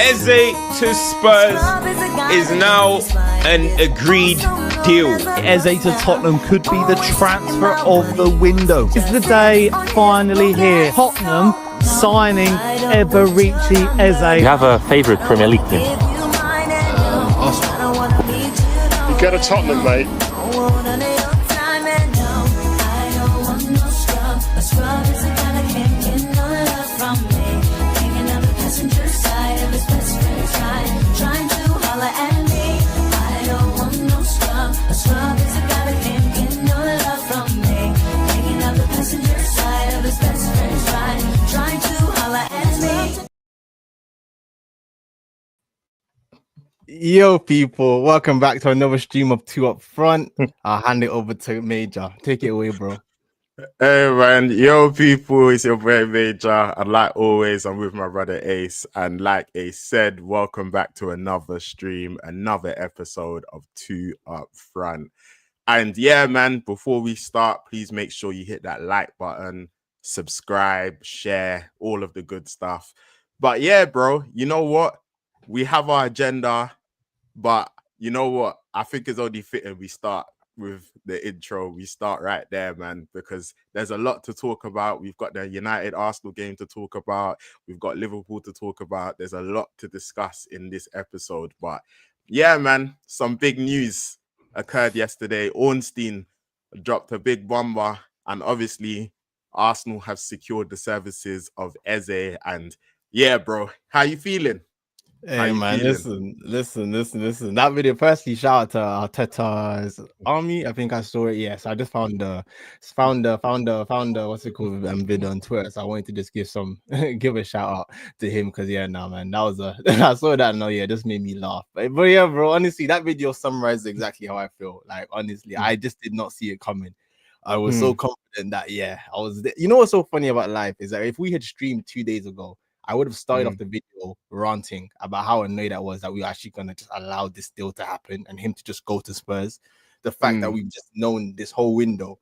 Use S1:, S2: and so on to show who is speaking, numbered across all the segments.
S1: Eze to Spurs is now an agreed deal.
S2: Eze to Tottenham could be the transfer of the window. Is the day finally here? Tottenham signing Eberechi Eze.
S3: You have a favourite Premier League team?
S4: You go to Tottenham, mate.
S2: Yo, people, welcome back to another stream of Two Up Front. I'll hand it over to Major. Take it away, bro.
S5: Hey, man. Yo, people, it's your boy Major. And like always, I'm with my brother Ace. And like Ace said, welcome back to another stream, another episode of Two Up Front. And yeah, man, before we start, please make sure you hit that like button, subscribe, share, all of the good stuff. But yeah, bro, you know what? We have our agenda. But you know what? I think it's only fitting we start with the intro. We start right there, man, because there's a lot to talk about. We've got the United Arsenal game to talk about. We've got Liverpool to talk about. There's a lot to discuss in this episode. But yeah, man, some big news occurred yesterday. Ornstein dropped a big bomber, and obviously Arsenal have secured the services of Eze. And yeah, bro, how you feeling?
S2: Hey man, listen. That video, firstly, shout out to Arteta's army. I think I saw it. Yes, I just found the what's it called, video on Twitter. So I wanted to just give a shout out to him because man, that was I saw that. No, yeah, it just made me laugh. But yeah, bro, honestly, that video summarized exactly how I feel. Like honestly, I just did not see it coming. I was so confident that I was. You know what's so funny about life is that if we had streamed 2 days ago, I would have started off the video ranting about how annoyed I was that we were actually going to just allow this deal to happen and him to just go to Spurs. The fact that we've just known this whole window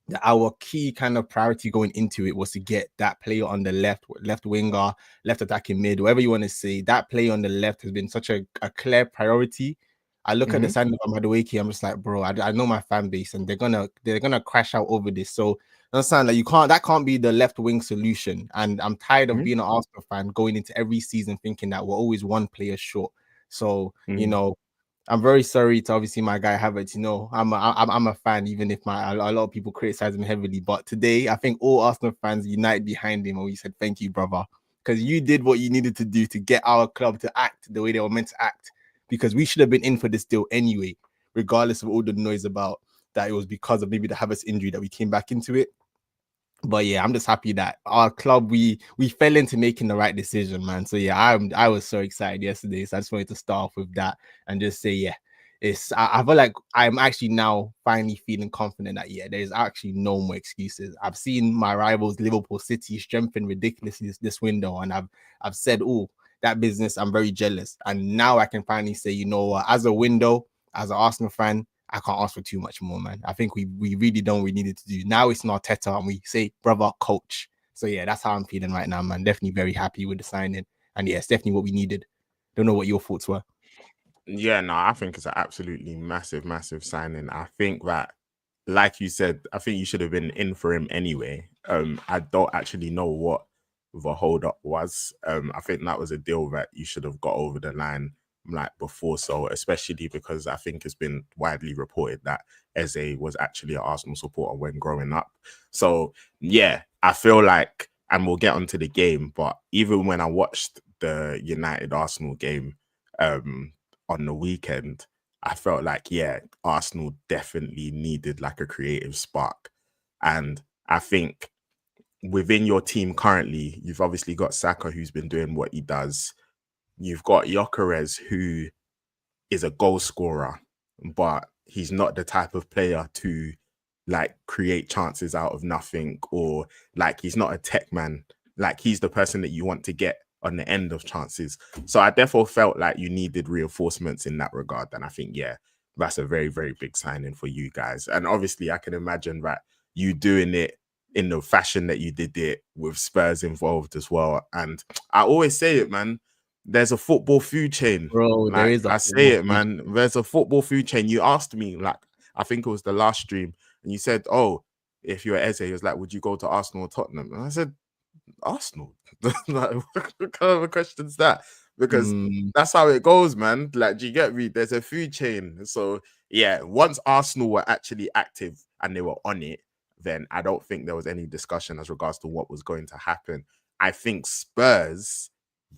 S2: that our key kind of priority going into it was to get that player on the left winger, left attacking mid, whatever you want to say. That player on the left has been such a clear priority. I look at the signing of Madueke, I'm just like, bro, I know my fan base and they're gonna crash out over this. So understand that that can't be the left wing solution. And I'm tired of being an Arsenal fan going into every season thinking that we're always one player short. So I'm very sorry to obviously my guy Havertz. I'm a fan, even if a lot of people criticize him heavily. But today, I think all Arsenal fans unite behind him, and we said thank you, brother, because you did what you needed to do to get our club to act the way they were meant to act. Because we should have been in for this deal anyway, regardless of all the noise about that it was because of maybe the Havertz injury that we came back into it. But yeah, I'm just happy that our club, we fell into making the right decision, man. So yeah, I was so excited yesterday. So I just wanted to start off with that and just say, I feel like I'm actually now finally feeling confident that there's actually no more excuses. I've seen my rivals Liverpool City strengthen ridiculously this window, and I've said, that business, I'm very jealous. And now I can finally say, as a window, as an Arsenal fan, I can't ask for too much more, man. I think we really done what we needed to do. Now it's not Arteta, and we say, brother, coach. So yeah, that's how I'm feeling right now, man. Definitely very happy with the signing. And yeah, it's definitely what we needed. Don't know what your thoughts were.
S5: Yeah, no, I think it's an absolutely massive signing. I think that, like you said, I think you should have been in for him anyway. I don't actually know what the hold up was. I think that was a deal that you should have got over the line before, so especially because I think it's been widely reported that Eze was actually an Arsenal supporter when growing up. So yeah, I feel like, and we'll get onto the game, but even when I watched the United Arsenal game on the weekend, I felt like Arsenal definitely needed a creative spark. And I think within your team currently, you've obviously got Saka, who's been doing what he does. You've got Gyökeres, who is a goal scorer, but he's not the type of player to create chances out of nothing, or he's not a tech man. He's the person that you want to get on the end of chances. So I therefore felt like you needed reinforcements in that regard. And I think, that's a very, very big signing for you guys. And obviously I can imagine that you doing it in the fashion that you did it with Spurs involved as well. And I always say it, man, there's a football food chain,
S2: bro. There
S5: like
S2: is a
S5: I
S2: football
S5: say it,
S2: food
S5: man. There's a football food chain. You asked me, like, I think it was the last stream, and you said, "Oh, if you're Eze," he was like, "Would you go to Arsenal or Tottenham?" And I said, "Arsenal." Like, what kind of a question is that? Because
S2: Mm,
S5: that's how it goes, man. Like, do you get me? There's a food chain. So yeah, once Arsenal were actually active and they were on it, then I don't think there was any discussion as regards to what was going to happen. I think Spurs,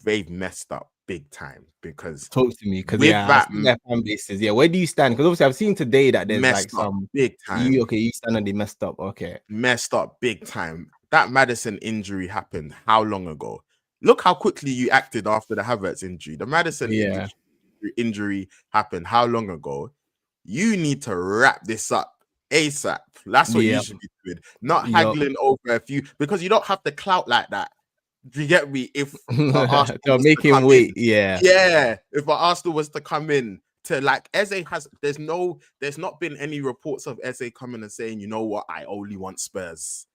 S5: they've messed up big time because
S2: talk to me, because
S5: with
S2: yeah, I've
S5: that
S2: seen their fan bases. Yeah, where do you stand? Because obviously I've seen today that there's like
S5: messed up
S2: some
S5: big time,
S2: you stand and they messed up. Okay.
S5: messed up big time. That Madison injury happened how long ago? Look how quickly you acted after the Havertz injury. The Madison
S2: Yeah.
S5: injury happened how long ago? You need to wrap this up ASAP. That's what you
S2: Yeah.
S5: should be doing, not
S2: Yup.
S5: haggling over a few, because you don't have the clout like that. Do you get me? If Arsenal
S2: So
S5: was
S2: make
S5: to
S2: him
S5: come
S2: wait.
S5: in,
S2: Yeah.
S5: yeah, if Arsenal was to come in to like Eze has, there's not been any reports of Eze coming and saying, you know what, I only want Spurs.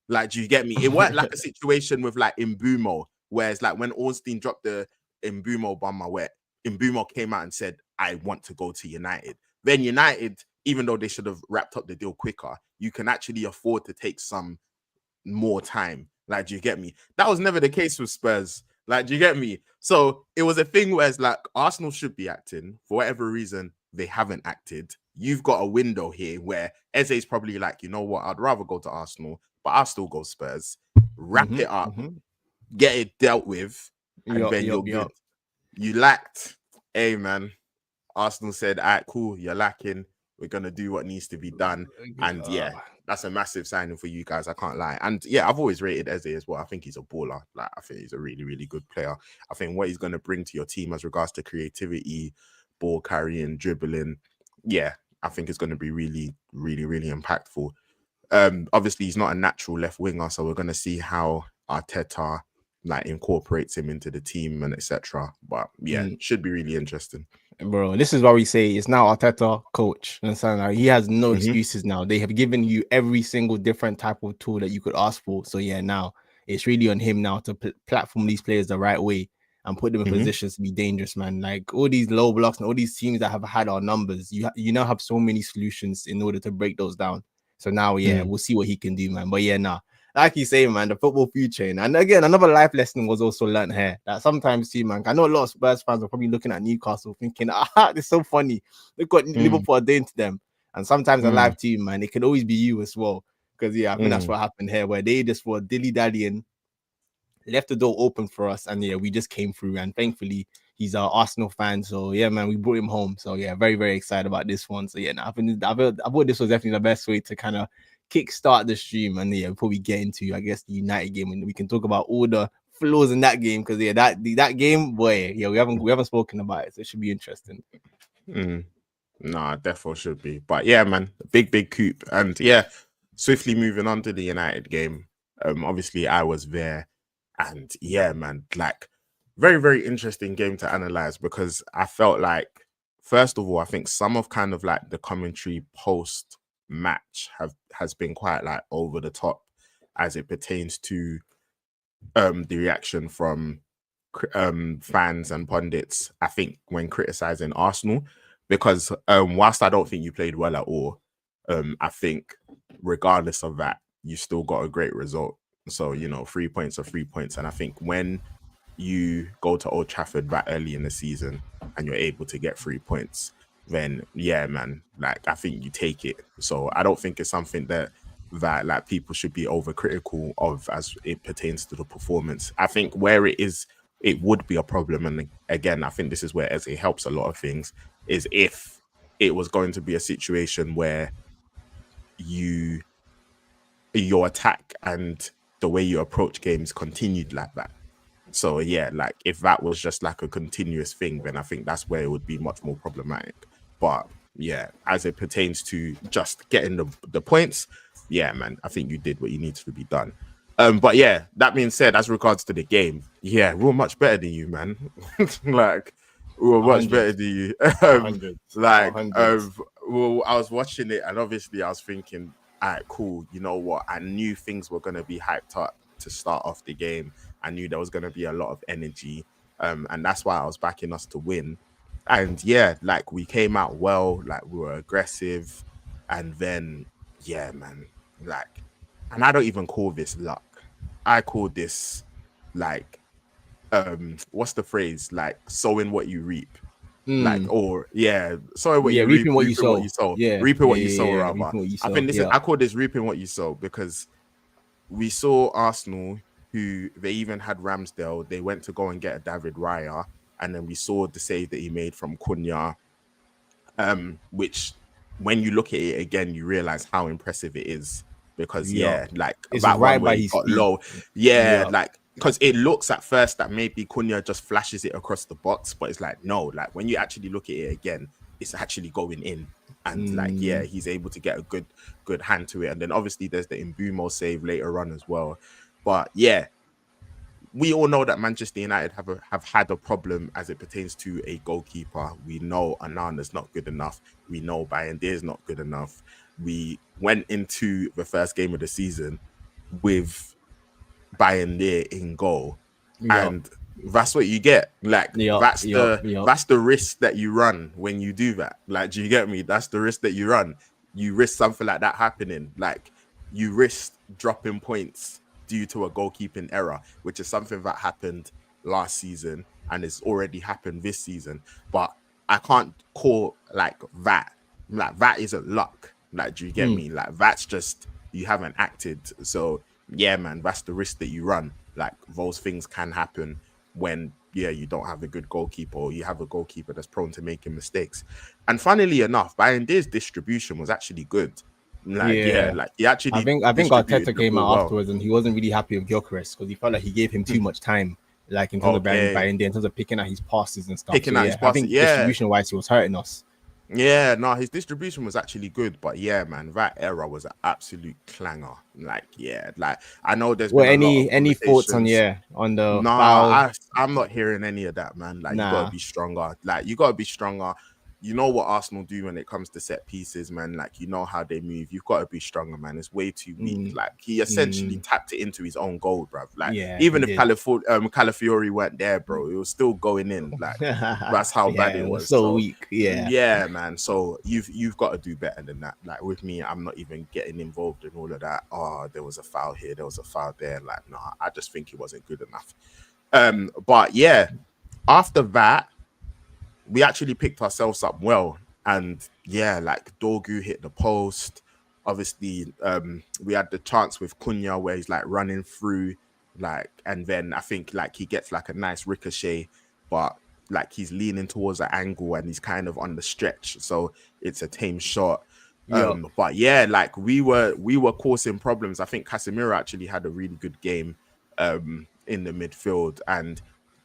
S5: Like, do you get me? It weren't like a situation with like Mbumo, where it's like when Ornstein dropped the Mbumo bomber, where Mbumo came out and said, I want to go to United. Then United, even though they should have wrapped up the deal quicker, you can actually afford to take some more time. Like, do you get me? That was never the case with Spurs. Like, do you get me? So it was a thing where it's like Arsenal should be acting. For whatever reason, they haven't acted. You've got a window here where Eze's probably like, you know what, I'd rather go to Arsenal, but I'll still go Spurs. Wrap it up, get it dealt with, and then you're good. You lacked. Hey, man. Arsenal said, all right, cool, you're lacking. We're going to do what needs to be done. And yeah, that's a massive signing for you guys. I can't lie. And yeah, I've always rated Eze as well. I think he's a baller. Like, I think he's a really, really good player. I think what he's going to bring to your team as regards to creativity, ball carrying, dribbling, yeah, I think it's going to be really, really, really impactful. Obviously, he's not a natural left winger, so we're going to see how Arteta like incorporates him into the team and etc. But yeah, should be really interesting.
S2: Bro, this is why we say it's now Arteta coach. Understand? Like, he has no excuses now. They have given you every single different type of tool that you could ask for. So yeah, now it's really on him now to platform these players the right way and put them in positions to be dangerous, man. Like all these low blocks and all these teams that have had our numbers, you now have so many solutions in order to break those down. So now, yeah, we'll see what he can do, man. But yeah, nah. Like you say, man, the football food chain. And again, another life lesson was also learned here. That sometimes, too, man, I know a lot of Spurs fans are probably looking at Newcastle thinking, it's so funny. Look what Liverpool are doing to them. And sometimes a live team, man, it can always be you as well. Because, yeah, I think that's what happened here, where they just were dilly-dallying, left the door open for us. And, yeah, we just came through. And thankfully, he's our Arsenal fan. So, yeah, man, we brought him home. So, yeah, very, very excited about this one. So, yeah, I thought this was definitely the best way to kind of kickstart the stream. And yeah, before we get into, I guess, the United game, and we can talk about all the flaws in that game, because yeah, that game, boy, yeah, we haven't spoken about it, so it should be interesting.
S5: Nah, defo should be. But yeah, man, big coup. And yeah, swiftly moving on to the United game. Obviously I was there, and yeah, man, like very, very interesting game to analyze, because I felt like, first of all, I think some of kind of like the commentary post match has been quite like over the top as it pertains to the reaction from fans and pundits, I think, when criticizing Arsenal, because whilst I don't think you played well at all, I think regardless of that, you still got a great result. So, you know, 3 points are 3 points. And I think when you go to Old Trafford that early in the season and you're able to get 3 points, then yeah, man, like I think you take it. So I don't think it's something that like people should be overcritical of as it pertains to the performance. I think where it would be a problem, and again, I think this is where Eze helps a lot of things, is if it was going to be a situation where your attack and the way you approach games continued like that. So yeah, like if that was just like a continuous thing, then I think that's where it would be much more problematic. But yeah, as it pertains to just getting the points, yeah, man, I think you did what you needed to be done. But yeah, that being said, as regards to the game, yeah, we were much better than you, man. Like we were much better than you. Well, I was watching it, and obviously I was thinking, all right, cool. You know what? I knew things were gonna be hyped up to start off the game. I knew there was gonna be a lot of energy. and that's why I was backing us to win. And yeah, like we came out well, like we were aggressive, and then yeah, man, like, and I don't even call this luck. I call this like what's the phrase? Like sowing what you reap. Like, or yeah, sowing what you reap,
S2: reaping what you
S5: reaping what
S2: sow.
S5: you sow,
S2: Yeah,
S5: reaping what you sow, rather.
S2: reaping what you
S5: I
S2: sow.
S5: think this is, I call this reaping what you sow, because we saw Arsenal, who they even had Ramsdale, they went to go and get a David Raya, and then we saw the save that he made from Cunha, which when you look at it again, you realize how impressive it is, because yeah, like
S2: it's
S5: that
S2: right
S5: one where
S2: by
S5: he
S2: his
S5: got
S2: feet.
S5: low, yeah, like, because it looks at first that maybe Cunha just flashes it across the box, but it's like, no, like when you actually look at it again, it's actually going in. And like, yeah, he's able to get a good hand to it. And then obviously there's the Mbumo save later on as well. But yeah, we all know that Manchester United have had a problem as it pertains to a goalkeeper. We know Anana's not good enough. We know Bayendir's not good enough. We went into the first game of the season with Bayendir in goal, and that's what you get. Like that's the risk that you run when you do that. Like, do you get me? That's the risk that you run. You risk something like that happening. Like, you risk dropping points due to a goalkeeping error, which is something that happened last season and it's already happened this season. But I can't call like that. Like, that isn't luck. Like, do you get me? Like, that's just you haven't acted. So yeah, man, that's the risk that you run. Like, those things can happen when, yeah, you don't have a good goalkeeper, or you have a goalkeeper that's prone to making mistakes. And funnily enough, Bayendir's distribution was actually good. Like, yeah, like he actually.
S2: I think Arteta came out afterwards and he wasn't really happy with Gyökeres because he felt like he gave him too much time, like in terms of Bayendir, in terms of picking out his passes and stuff. I think distribution wise, he was hurting us.
S5: Yeah, no, his distribution was actually good, but yeah, man, that error was an absolute clanger. Like, yeah, like I know there's been
S2: any thoughts on the
S5: foul? I'm not hearing any of that, man. Like, you gotta be stronger. Like, you gotta be stronger. You know what Arsenal do when it comes to set pieces, man. Like, you know how they move. You've got to be stronger, man. It's way too weak. Like, he essentially tapped it into his own goal, bruv. Like, even if Calafiori weren't there, bro, it was still going in. Like, that's how bad it was.
S2: So weak.
S5: Yeah, man. So you've got to do better than that. Like, with me, I'm not even getting involved in all of that. Oh, there was a foul here, there was a foul there. Like, nah, I just think it wasn't good enough. But yeah, after that, we actually picked ourselves up well, and yeah, like Dorgu hit the post. Obviously, we had the chance with Cunha where he's like running through, like, and then I think like he gets like a nice ricochet, but like he's leaning towards an angle and he's kind of on the stretch, so it's a tame shot. But yeah, like we were causing problems. I think Casemiro actually had a really good game in the midfield, and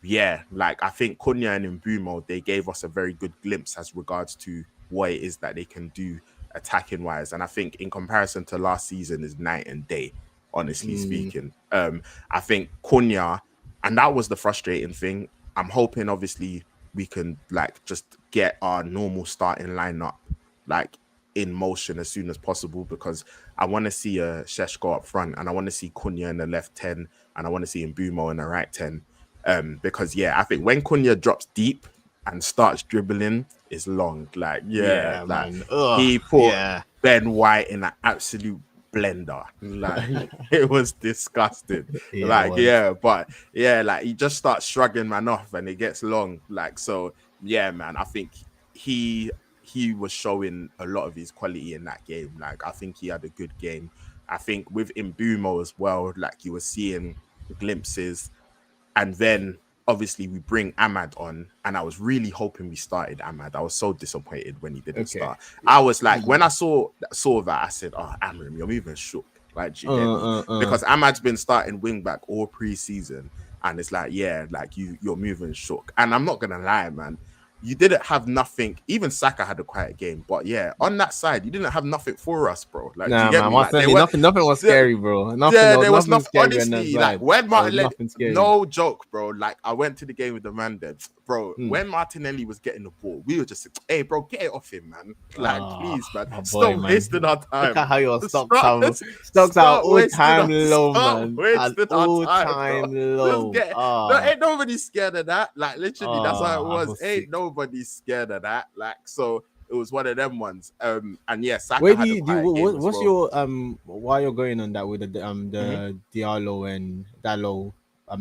S5: yeah, like I think Cunha and Mbumo, they gave us a very good glimpse as regards to what it is that they can do attacking wise. And I think in comparison to last season is night and day, honestly speaking. I think Cunha, and that was the frustrating thing. I'm hoping obviously we can like just get our normal starting lineup like in motion as soon as possible, because I want to see a Šeško up front, and I want to see Cunha in the left 10, and I want to see Mbumo in the right 10. Because yeah, I think when Cunha drops deep and starts dribbling, it's long. Like, like he put Ben White in an absolute blender. Like, it was disgusting. Like he just starts shrugging man off and it gets long. Like, so yeah, man, I think he was showing a lot of his quality in that game. Like, I think he had a good game. I think with Mbumo as well, like you were seeing glimpses. And then obviously we bring Ahmad on, and I was really hoping we started Ahmad. I was so disappointed when he didn't start. I was like, when I saw that, I said, "Oh, Amram, you're moving shook." Like, you get me? Because Ahmad's been starting wing back all pre-season, and it's like, yeah, like you're moving shook. And I'm not gonna lie, man. you didn't have nothing. Even Saka had a quiet game, but yeah, on that side, you didn't have nothing for us, bro. Like, do you
S2: Nah,
S5: get
S2: man,
S5: me? Like,
S2: nothing was scary, bro.
S5: There was
S2: Nothing
S5: nothing.
S2: scary on that
S5: Honestly, like
S2: side.
S5: when
S2: There was
S5: Martinelli,
S2: nothing scary.
S5: no joke, bro. Like I went to the game with the man then, bro. When Martinelli was getting the ball, we were just, hey, bro, get it off him, man. Like, please, man,
S2: my boy,
S5: stop
S2: man.
S5: wasting our time.
S2: Look at how your stocks are all time low, man. All time low.
S5: No, ain't nobody scared of that. Like literally, that's how it was. Ain't nobody scared of that. Like so. It was one of them ones. And yeah, Saka
S2: Where
S5: had
S2: do
S5: a
S2: you
S5: quiet game
S2: what's
S5: as
S2: your
S5: well.
S2: while you're going on that with the Diallo and Dallo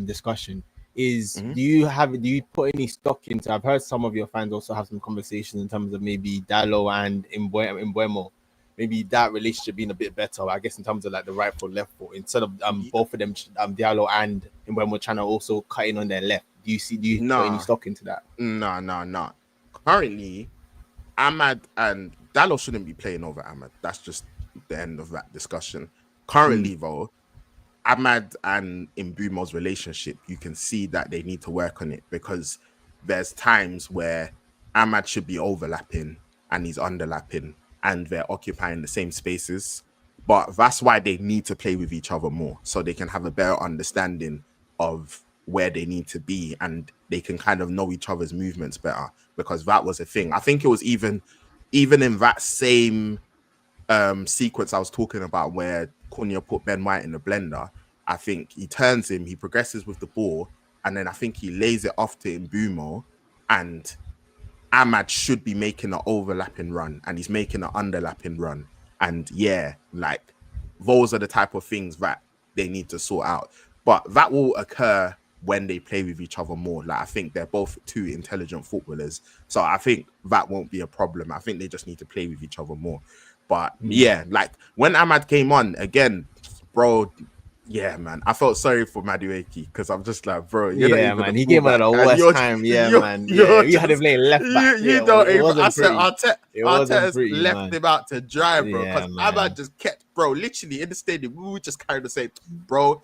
S2: discussion is do you put any stock into? I've heard some of your fans also have some conversations in terms of maybe Dallo and Mbeumo, maybe that relationship being a bit better, I guess, in terms of like the right foot, left foot, instead of both of them, Diallo and Mbeumo trying to also cut in on their left. Do you put any stock into that?
S5: No. Currently, Ahmad and Dallo shouldn't be playing over Ahmad. That's just the end of that discussion. Currently, though, Ahmad and Mbeumo's relationship, you can see that they need to work on it because there's times where Ahmad should be overlapping and he's underlapping and they're occupying the same spaces. But that's why they need to play with each other more so they can have a better understanding of where they need to be and they can kind of know each other's movements better, because that was a thing. I think it was even in that same sequence I was talking about where Cunha put Ben White in the blender. I think he turns him, he progresses with the ball, and then I think he lays it off to Mbeumo, and Ahmad should be making an overlapping run and he's making an underlapping run. And yeah, like those are the type of things that they need to sort out. But that will occur when they play with each other more. Like I think they're both two intelligent footballers, so I think that won't be a problem. I think they just need to play with each other more. But yeah, like when Ahmad came on again, bro, yeah, man, I felt sorry for Madueke because I'm just like, bro, you're not even
S2: man, he came on at the worst time. Man, you had him playing left back.
S5: You don't even. I said
S2: Arteta's
S5: left him out to dry, bro, because Ahmad just kept, bro, literally in the stadium. We were just kind of saying, bro,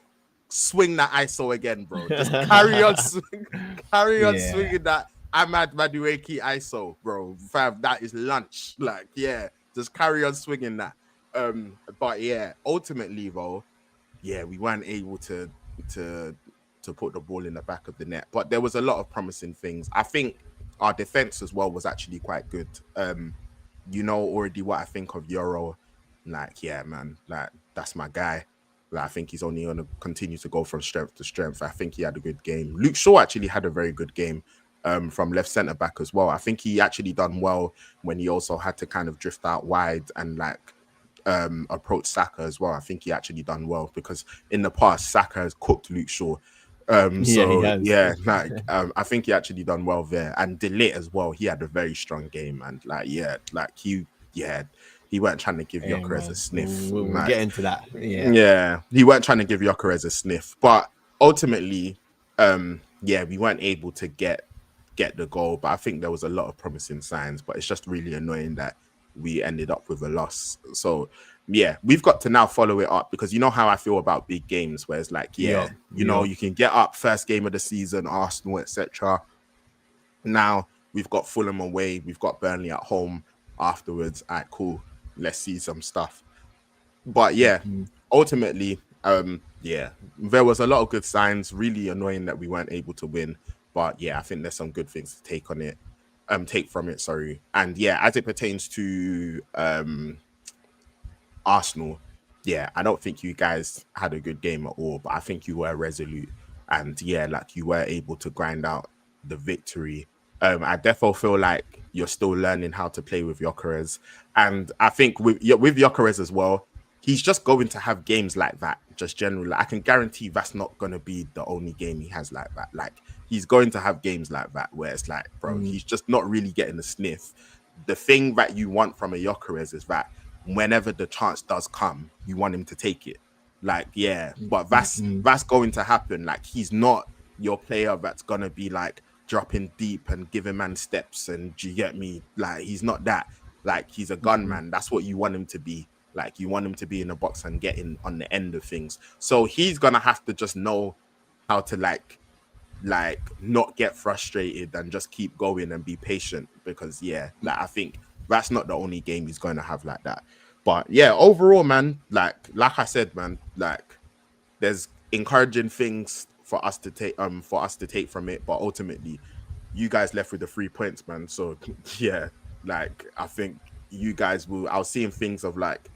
S5: swing that ISO again, bro. Just carry on swinging that Ahmad Madueke ISO, bro. Fam, that is lunch. Like, yeah, just carry on swinging that. But yeah, ultimately though, yeah, we weren't able to put the ball in the back of the net. But there was a lot of promising things. I think our defense as well was actually quite good. You know already what I think of Euro. Like, yeah, man, like that's my guy. Like, I think he's only going to continue to go from strength to strength. I think he had a good game. Luke Shaw actually had a very good game from left centre back as well. I think he actually done well when he also had to kind of drift out wide and like approach Saka as well. I think he actually done well because in the past Saka has cooked Luke Shaw. I think he actually done well there. And De Ligt as well, he had a very strong game, and he weren't trying to give Gyökeres a sniff.
S2: We'll get into that.
S5: Yeah, he weren't trying to give Gyökeres a sniff. But ultimately, we weren't able to get the goal. But I think there was a lot of promising signs. But it's just really annoying that we ended up with a loss. So yeah, we've got to now follow it up, because you know how I feel about big games where it's like, you know, you can get up first game of the season, Arsenal, etc. Now we've got Fulham away, we've got Burnley at home afterwards. All right, cool. Let's see some stuff. But yeah, ultimately, there was a lot of good signs. Really annoying that we weren't able to win. But yeah, I think there's some good things to take from it. Sorry. And yeah, as it pertains to Arsenal, yeah, I don't think you guys had a good game at all, but I think you were resolute, and yeah, like you were able to grind out the victory. I definitely feel like you're still learning how to play with Gyökeres, and I think with Gyökeres as well, he's just going to have games like that. Just generally, I can guarantee that's not going to be the only game he has like that. Like, he's going to have games like that where it's like, bro, he's just not really getting the sniff. The thing that you want from a Gyökeres is that whenever the chance does come, you want him to take it. Like, yeah, but that's going to happen. Like, he's not your player that's going to be like dropping deep and giving man steps, and do you get me? Like, he's not that. Like, he's a gunman. That's what you want him to be. Like, you want him to be in the box and get in on the end of things. So he's going to have to just know how to like like not get frustrated and just keep going and be patient, because like I think that's not the only game he's going to have like that. But yeah, overall, man, like I said, man, like there's encouraging things for us to take from it, but ultimately you guys left with the 3 points, man. So yeah, like I think you guys will. I was seeing things of like,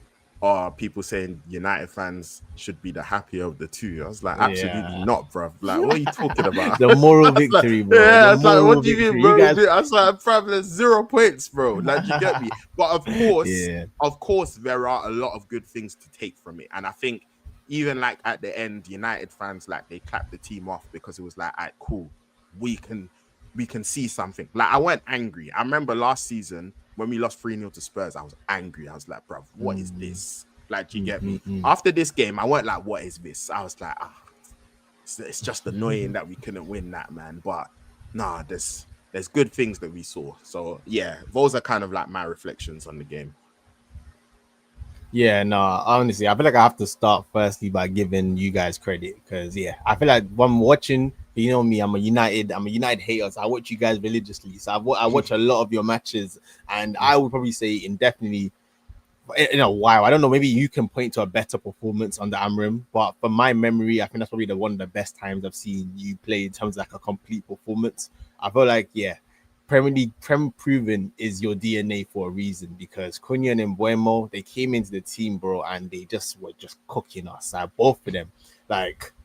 S5: people saying United fans should be the happier of the two. I was like, absolutely not, bruv. Like, what are you talking about?
S2: The moral
S5: like,
S2: victory, bro.
S5: Yeah,
S2: the
S5: it's like, what do you
S2: victory.
S5: mean, bro?
S2: You guys...
S5: I was like, bruv, there's 0 points, bro. Like, you get me? But of course, there are a lot of good things to take from it, and I think even like at the end, United fans, like, they clapped the team off because it was like, all right, cool, we can see something. Like, I weren't angry. I remember last season when we lost 3-0 to Spurs, I was angry. I was like, bruv, what is this? Like, you get me? After this game, I weren't like, what is this? I was like, it's just annoying that we couldn't win that, man. But nah, there's good things that we saw. So yeah, those are kind of like my reflections on the game.
S2: Yeah, no, honestly, I feel like I have to start firstly by giving you guys credit, because I feel like when I'm watching, you know me, I'm a United hater, so I watch you guys religiously. So I watch a lot of your matches, and I would probably say indefinitely in a while, I don't know, maybe you can point to a better performance on the Amrim, but from my memory, I think that's probably one of the best times I've seen you play in terms of like a complete performance. I feel like Premier League proven is your DNA for a reason, because Cunha and Mbuemo, they came into the team, bro, and they were just cooking us. Both of them.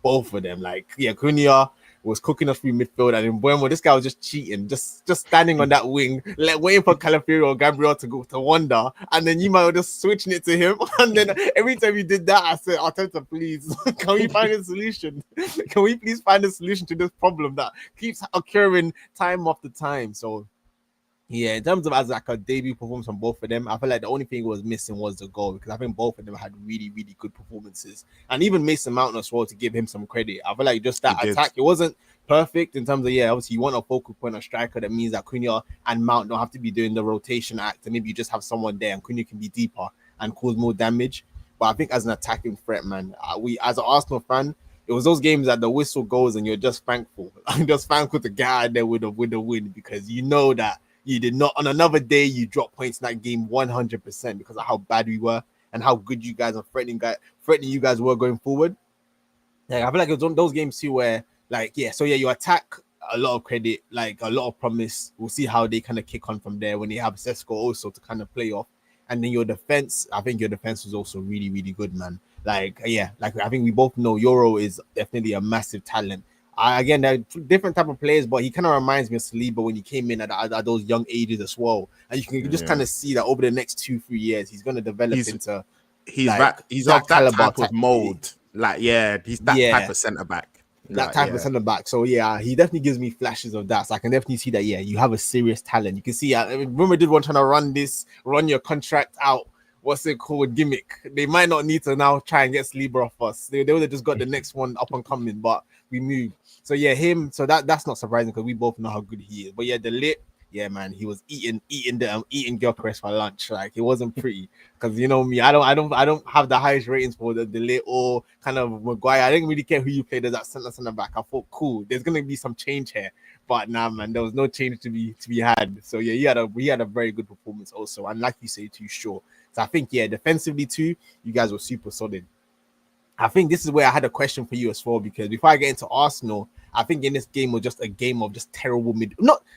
S2: Cunha was cooking us through midfield, and Mbuemo, this guy was just cheating, just standing on that wing, waiting for Calafiori or Gabriel to go to wander, and then you might have just switching it to him. And then every time you did that, I said, Arteta, please, can we find a solution? Can we please find a solution to this problem that keeps occurring time after time? So yeah, in terms of as like a debut performance from both of them, I feel like the only thing was missing was the goal, because I think both of them had really, really good performances. And even Mason Mount as well, to give him some credit. I feel like just that attack, it wasn't perfect in terms of, obviously you want a focal point, a striker. That means that Cunha and Mount don't have to be doing the rotation act, and maybe you just have someone there and Cunha can be deeper and cause more damage. But I think as an attacking threat, man, we as an Arsenal fan, it was those games that the whistle goes and you're just thankful. I'm just thankful to get out there with a win, because you know that you did not, on another day, you drop points in that game 100% because of how bad we were and how good you guys are threatening you guys were going forward. Like, I feel like it was one of those games too where, you attack, a lot of credit, like a lot of promise. We'll see how they kind of kick on from there when they have Sesko also to kind of play off. And then your defense, I think your defense was also really, really good, man. I think we both know Euro is definitely a massive talent. Again, they're different type of players, but he kind of reminds me of Saliba when he came in at those young ages as well. And you can just kind of see that over the next 2-3 years, he's going to develop he's of that type of mold.
S5: He's that type of centre back.
S2: That type of centre back. So he definitely gives me flashes of that. So I can definitely see that. You have a serious talent. You can see. When we did one trying to run your contract out. What's it called? Gimmick. They might not need to now try and get Saliba off us. They would have just got the next one up and coming, but we moved. So him. So that's not surprising because we both know how good he is. But the lit. Yeah, man, he was eating Gyökeres for lunch. Like, it wasn't pretty, because you know me, I don't have the highest ratings for the lit or kind of Maguire. I didn't really care who you played as that centre back. I thought, cool, there's gonna be some change here, but nah, man, there was no change to be had. So he had a very good performance also, and like you say too, sure. So I think defensively too, you guys were super solid. I think this is where I had a question for you as well, because before I get into Arsenal, I think in this game was just a game of just terrible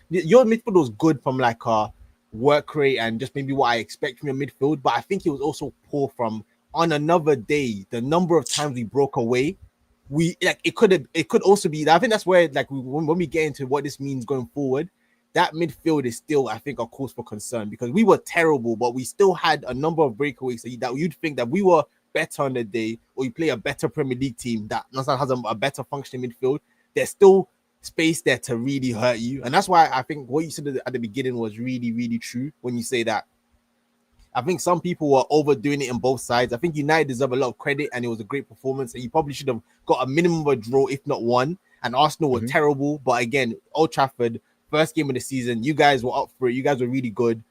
S2: your midfield was good from like a work rate and just maybe what I expect from your midfield, but I think it was also poor from, on another day, the number of times we broke away. It could also be that. I think that's where when we get into what this means going forward, that midfield is still, I think, a cause for concern, because we were terrible, but we still had a number of breakaways that you'd think that we were better on the day, or you play a better Premier League team that has a better functioning midfield. There's still space there to really hurt you. And that's why I think what you said at the beginning was really, really true when you say that. I think some people were overdoing it on both sides. I think United deserve a lot of credit, and it was a great performance. And you probably should have got a minimum of a draw, if not one. And Arsenal were terrible. But again, Old Trafford, first game of the season, you guys were up for it. You guys were really good.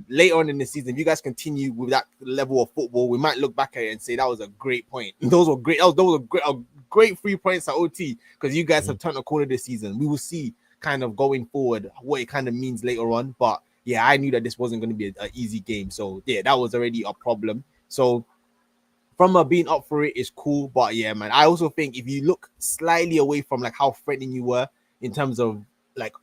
S2: Later on in the season, if you guys continue with that level of football, we might look back at it and say that was a great point. Those were great. Those were great 3 points at OT because you guys have turned a corner this season. We will see kind of going forward what it kind of means later on. But yeah, I knew that this wasn't going to be an easy game. So yeah, that was already a problem. So from being up for it is cool. But yeah, man, I also think if you look slightly away from like how threatening you were in terms of like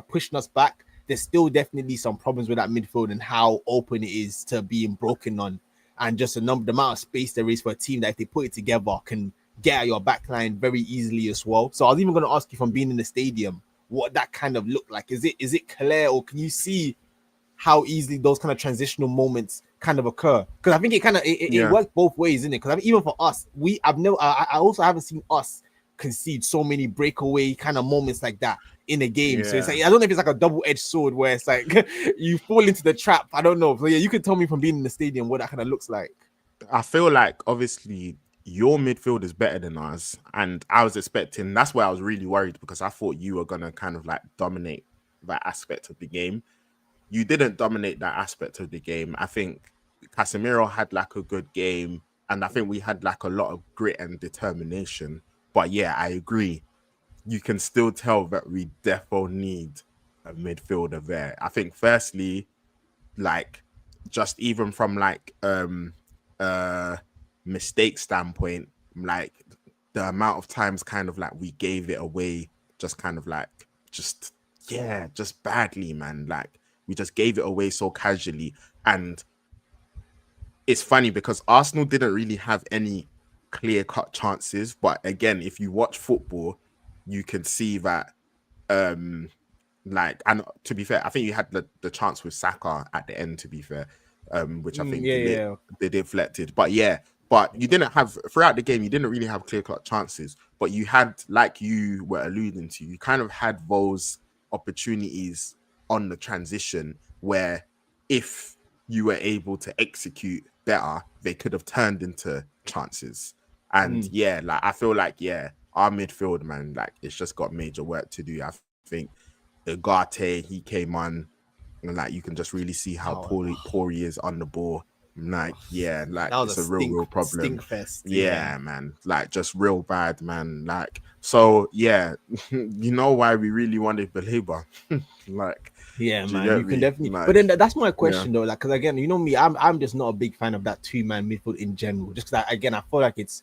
S2: pushing us back, there's still definitely some problems with that midfield and how open it is to being broken on, and just the amount of space there is for a team that if they put it together can get at your back line very easily as well. So I was even going to ask you from being in the stadium what that kind of looked like. Is it clear, or can you see how easily those kind of transitional moments kind of occur? Because I think it worked both ways, isn't it? Because I mean, even for us, I also haven't seen us concede so many breakaway kind of moments like that in a game. So it's like, I don't know if it's like a double-edged sword where it's like you fall into the trap. I don't know. So yeah, you could tell me from being in the stadium what that kind of looks like.
S5: I feel like obviously your midfield is better than ours, and I was expecting. That's why I was really worried, because I thought you were gonna kind of like dominate that aspect of the game. You didn't dominate that aspect of the game. I think Casemiro had like a good game, and I think we had like a lot of grit and determination. But yeah, I agree. You can still tell that we definitely need a midfielder there. I think firstly, like just even from like mistake standpoint, like the amount of times kind of like we gave it away, just kind of like just badly, man. Like we just gave it away so casually. And it's funny because Arsenal didn't really have any clear-cut chances. But again, if you watch football, you can see that like, and to be fair, I think you had the chance with Saka at the end, to be fair, which I think they deflected. But yeah, but you didn't have, throughout the game, you didn't really have clear-cut chances. But you had, like you were alluding to, you kind of had those opportunities on the transition where if you were able to execute better, they could have turned into chances. And yeah, like I feel like, yeah, our midfield, man, like it's just got major work to do. I think Ugarte, he came on, and like you can just really see how poor he is on the ball. Like, yeah, like it's a real problem.
S2: Stinkfest,
S5: yeah, man, like just real bad, man. Like, so yeah, you know why we really wanted Belieber. Like,
S2: yeah, man, you can definitely. Like, but then that's my question though, like, because again, you know me, I'm just not a big fan of that 2-man midfield in general. Just because again, I feel like it's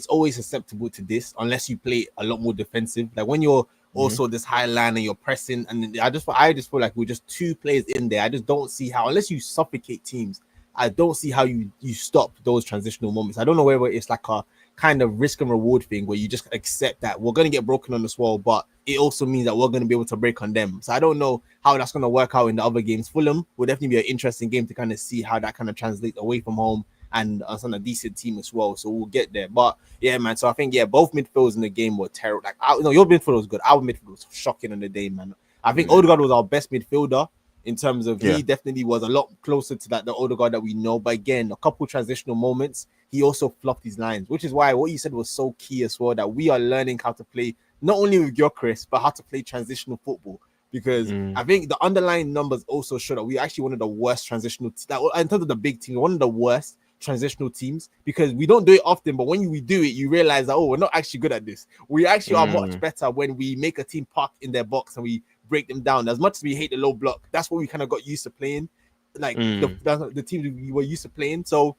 S2: always susceptible to this unless you play a lot more defensive. Like when you're also this high line and you're pressing, and I just feel like we're just 2 players in there. I just don't see how, unless you suffocate teams, I don't see how you stop those transitional moments. I don't know whether it's like a kind of risk and reward thing where you just accept that we're going to get broken on this wall, but it also means that we're going to be able to break on them. So I don't know how that's going to work out in the other games. Fulham will definitely be an interesting game to kind of see how that kind of translates away from home and us on a decent team as well. So we'll get there. But yeah, man. So I think, yeah, both midfielders in the game were terrible. Like, your midfield was good. Our midfield was shocking on the day, man. I think Odegaard was our best midfielder in terms of he definitely was a lot closer to the Odegaard that we know. But again, a couple transitional moments, he also fluffed his lines, which is why what you said was so key as well, that we are learning how to play, not only with Gyökeres, but how to play transitional football. Because I think the underlying numbers also show that we actually one of the worst transitional in terms of the big team, one of the worst transitional teams, because we don't do it often, but when we do it, you realize that we're not actually good at this. We actually are much better when we make a team park in their box and we break them down. As much as we hate the low block, that's what we kind of got used to playing, like the teams we were used to playing. So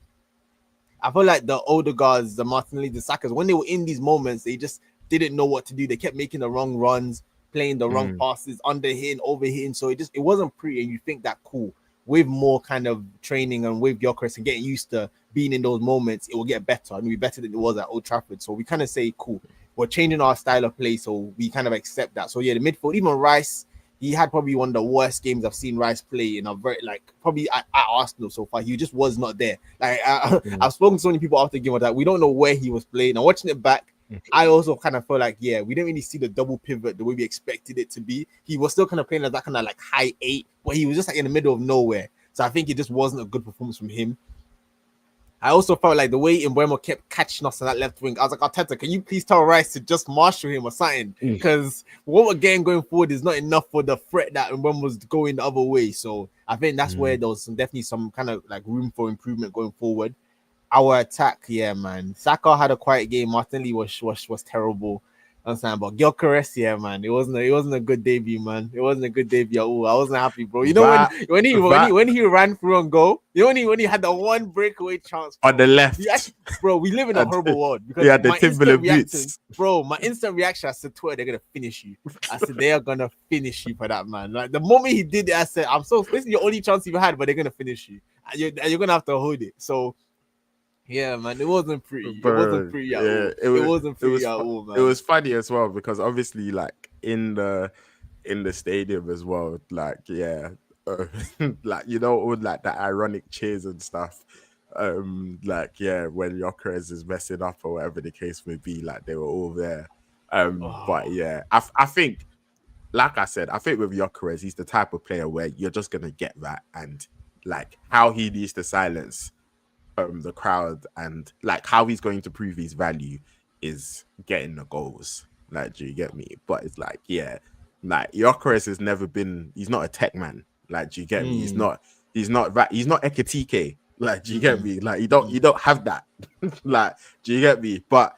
S2: I feel like the Odegaards, the Martinelli, the Sakas, when they were in these moments, they just didn't know what to do. They kept making the wrong runs, playing the wrong passes, underhitting, overhitting. So it wasn't pretty. And you think that cool, with more kind of training and with Gyökeres and getting used to being in those moments, it will get better and be better than it was at Old Trafford. So we kind of say, cool, we're changing our style of play, so we kind of accept that. So yeah, the midfield, even Rice, he had probably one of the worst games I've seen Rice play in a very, like, probably at Arsenal so far. He just was not there. Like I've spoken to so many people after the game that we don't know where he was playing. And watching it back, I also kind of feel like, yeah, we didn't really see the double pivot the way we expected it to be. He was still kind of playing as that kind of like high 8, but he was just like in the middle of nowhere. So I think it just wasn't a good performance from him. I also felt like the way Mbeumo kept catching us on that left wing, I was like, Arteta, can you please tell Rice to just marshal him or something? Because what we're getting going forward is not enough for the threat that Mbeumo was going the other way. So I think that's where there was definitely some kind of like room for improvement going forward. our attack, yeah, man. Saka had a quiet game. Martinelli was terrible. Understand, but Gyökeres, yeah, man. It wasn't a good debut, man. It wasn't a good debut at all. I wasn't happy, bro. You know when he ran through and go. You know when he had the one breakaway chance, bro,
S5: on the left,
S2: bro. We live in a horrible world because
S5: yeah, the Timberland boots,
S2: bro. My instant reaction, I said, Twitter, they're gonna finish you. I said they are gonna finish you for that, man. Like the moment he did it, I said, this is your only chance you've had, but they're gonna finish you. And you're gonna have to hold it. So. Yeah, man, it wasn't pretty.
S5: Bro,
S2: it wasn't pretty at all. It wasn't pretty at all, man.
S5: It was funny as well because obviously, like in the stadium as well, like like all like the ironic cheers and stuff. Like when Gyökeres is messing up or whatever the case may be, like they were all there. But yeah, I think, like I said, I think with Gyökeres, he's the type of player where you're just gonna get that, and like how he needs to silence the crowd and like how he's going to prove his value is getting the goals. Like, do you get me? But it's like, yeah, like Gyökeres has never been. He's not a tech man. Like, do you get me? He's not Ekatike. Like, do you get me? Like, you don't have that. Like, do you get me? But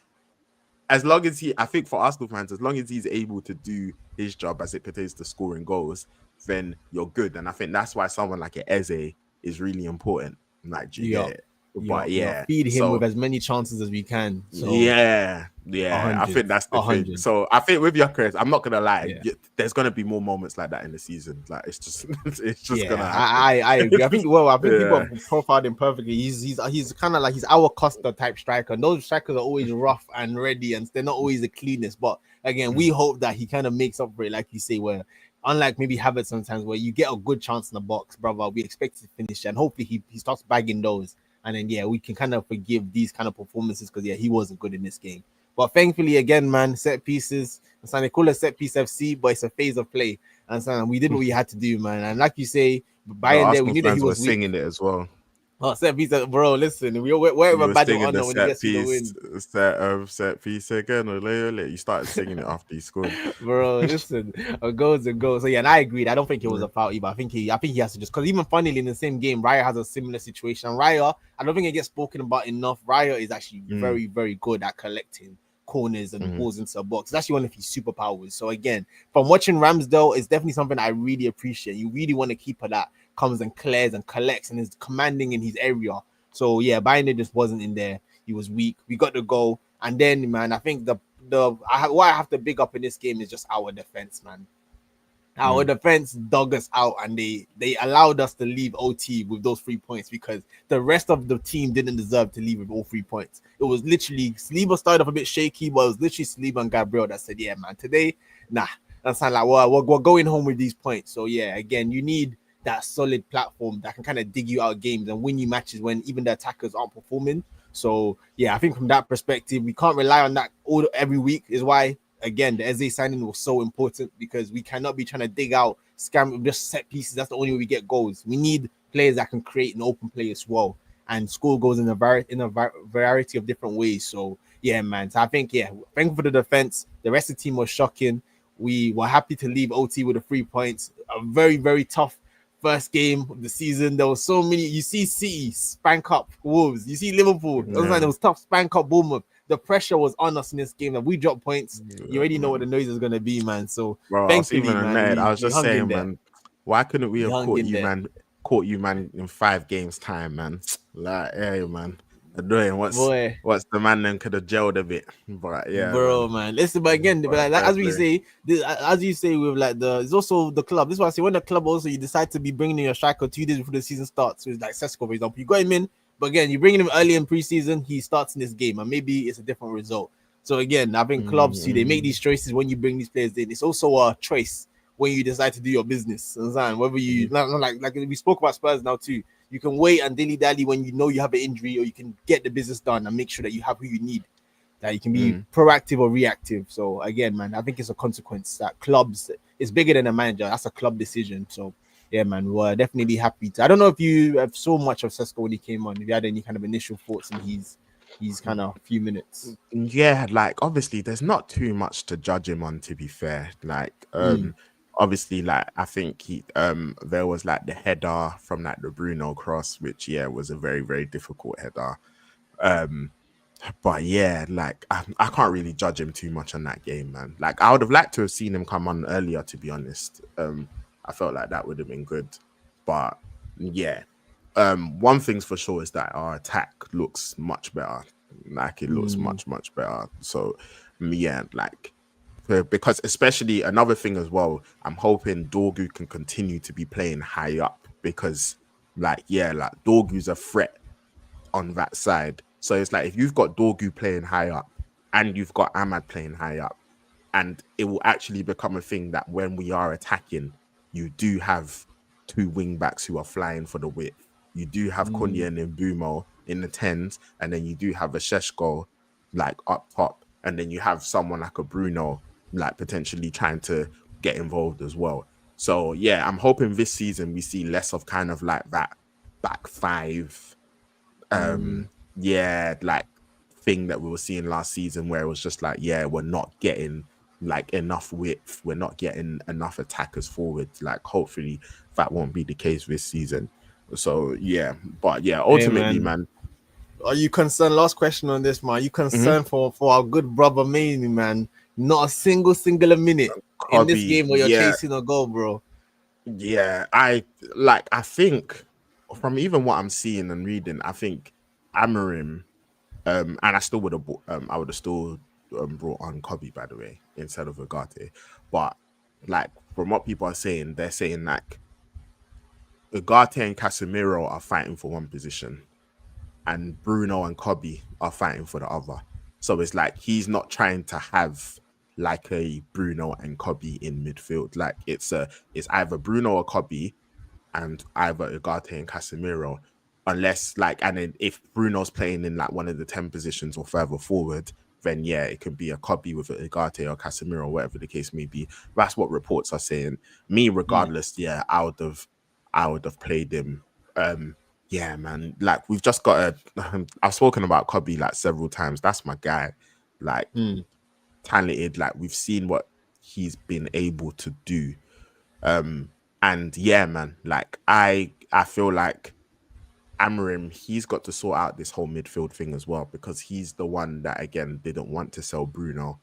S5: as long as I think for Arsenal fans, as long as he's able to do his job as it pertains to scoring goals, then you're good. And I think that's why someone like Eze is really important. Like, do you get it? But
S2: feed him with as many chances as we can. So,
S5: yeah. I think that's the thing. So I think with Gyökeres, I'm not gonna lie, there's gonna be more moments like that in the season. Like it's just gonna happen.
S2: I agree. I think people profiled him perfectly. He's kind of like he's our Costa type striker. And those strikers are always rough and ready, and they're not always the cleanest. But again, we hope that he kind of makes up for it, like you say, where unlike maybe Havertz sometimes, where you get a good chance in the box, brother, we expect to finish, and hopefully he starts bagging those. And then, we can kind of forgive these kind of performances because, he wasn't good in this game. But thankfully, again, man, set pieces. They call it set piece FC, but it's a phase of play. And we did what we had to do, man. And like you say, Bayern there, we knew that he was
S5: singing it as well.
S2: Oh, set piece, bro. Listen, we're bad on when he gets to the win.
S5: Set piece again. You started singing it after he scored,
S2: bro. Listen, a goal's a goal. So and I agreed. I don't think it was a foul either. I think he has to just because even funnily in the same game, Raya has a similar situation. Raya, I don't think it gets spoken about enough. Raya is actually very, very good at collecting corners and balls into the box. It's actually one of his superpowers. So again, from watching Ramsdale, it's definitely something I really appreciate. You really want to keep that comes and clears and collects and is commanding in his area. So Bayern just wasn't in there. He was weak. We got the goal, and then man, I think what I have to big up in this game is just our defense, man. Our defense dug us out, and they allowed us to leave OT with those 3 points because the rest of the team didn't deserve to leave with all 3 points. It was literally Saliba started off a bit shaky, but it was literally Saliba and Gabriel that said, "Yeah, man, today, nah." That's not like we're going home with these points. So again, you need that solid platform that can kind of dig you out of games and win you matches when even the attackers aren't performing. So I think from that perspective, we can't rely on that every week. Is why again the Eze signing was so important because we cannot be trying to dig out just set pieces. That's the only way we get goals. We need players that can create an open play as well and score goals in a variety of different ways. So man. So I think thankful for the defense. The rest of the team was shocking. We were happy to leave OT with the 3 points. A very, very tough first game of the season. There was so many. You see City spank up Wolves. You see Liverpool. It was tough. Spank up Bournemouth. The pressure was on us in this game. That we dropped points. You already know what the noise is going to be, man. So thankfully, man.
S5: I was just saying, man. Why couldn't we have caught you, man, in 5 games time, man? Like, hey, man. Annoying. What's the man then could have gelled a bit, but
S2: bro, man. Listen, but again, as you say, with like it's also the club. This is why I say when the club also you decide to be bringing in your striker 2 days before the season starts. So it's like Sesko, for example, you got him in, but again, you bring him early in preseason, he starts in this game, and maybe it's a different result. So again, I think clubs they make these choices when you bring these players in. It's also a choice when you decide to do your business. Understand? Whether you like we spoke about Spurs now too. You can wait and dilly-dally when you know you have an injury, or you can get the business done and make sure that you have who you need. That you can be proactive or reactive. So again, man, I think it's a consequence that clubs is bigger than a manager. That's a club decision. So man, we're definitely happy to. I don't know if you have so much of Sesko when he came on. If you had any kind of initial thoughts in his kind of few minutes.
S5: Like obviously there's not too much to judge him on, to be fair. Like obviously, like I think he there was like the header from like the Bruno cross, which was a very, very difficult header. But yeah, like I can't really judge him too much on that game, man. Like I would have liked to have seen him come on earlier, to be honest. I felt like that would have been good. But yeah. One thing's for sure is that our attack looks much better. Like it looks much, much better. So yeah, like because especially another thing as well, I'm hoping Dorgu can continue to be playing high up because like Dorgu's a threat on that side. So it's like if you've got Dorgu playing high up and you've got Ahmad playing high up, and it will actually become a thing that when we are attacking, you do have two wing backs who are flying for the width. You do have Konya and Mbumo in the tens, and then you do have a Sheshko like up top, and then you have someone like a Bruno like potentially trying to get involved as well. So yeah, I'm hoping this season we see less of kind of like that back five like thing that we were seeing last season where it was just like, yeah, we're not getting like enough width, we're not getting enough attackers forward. Like hopefully that won't be the case this season. So yeah, but yeah, ultimately, man.
S2: Are you concerned? Last question on this, man. Are you concerned for our good brother Maney, man? Not a singular minute in this game where you're chasing a goal, bro.
S5: Yeah, I think from even what I'm seeing and reading, I think Amarim, and I still would have still brought on Kobe, by the way, instead of Ugarte. But like from what people are saying, they're saying like Ugarte and Casemiro are fighting for one position, and Bruno and Kobe are fighting for the other. So it's like he's not trying to have like a Bruno and Kobe in midfield. Like it's either Bruno or Kobe and either Ugarte and Casemiro, unless like, and then if Bruno's playing in like one of the 10 positions or further forward, then yeah, it could be a Kobe with a Ugarte or Casemiro, whatever the case may be. That's what reports are saying. Me, regardless, I would have played him. Yeah, man. Like we've just got I've spoken about Kobe like several times. That's my guy. Like talented. Like we've seen what he's been able to do. And yeah, man. Like I feel like Amarim, he's got to sort out this whole midfield thing as well because he's the one that again didn't want to sell Bruno.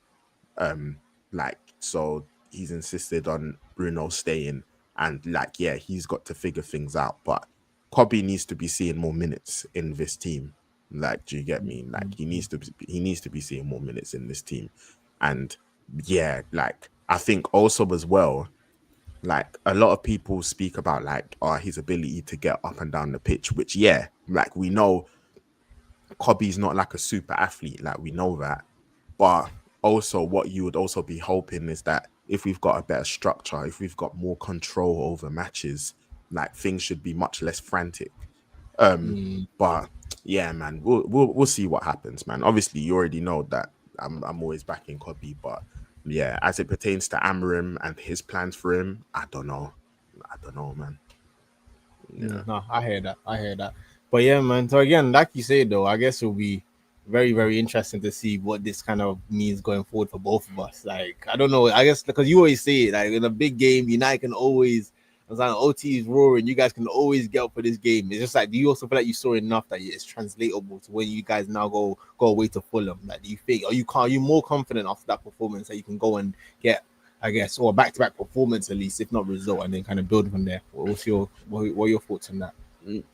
S5: So he's insisted on Bruno staying, and like yeah, he's got to figure things out. But Kobe needs to be seeing more minutes in this team. Like, do you get me? Like he needs to be seeing more minutes in this team. And yeah, like I think also as well, like a lot of people speak about like his ability to get up and down the pitch, which yeah, like we know Kobe's not like a super athlete, like we know that. But also what you would also be hoping is that if we've got a better structure, if we've got more control over matches, like things should be much less frantic. But yeah, man, we'll see what happens, man. Obviously, you already know that I'm always backing Kobe, but yeah, as it pertains to Amarim and his plans for him, I don't know, man.
S2: Yeah. No, I hear that. But yeah, man. So again, like you say though, I guess it'll be very, very interesting to see what this kind of means going forward for both of us. Like, I don't know. I guess because you always say it, like in a big game, United can always, as an OT is roaring, you guys can always get up for this game. It's just like, do you also feel like you saw enough that it's translatable to when you guys now go away to Fulham? Like, do you think, are you more confident after that performance that you can go and get, I guess, or back-to-back performance at least, if not result, and then kind of build from there? What are your thoughts on that?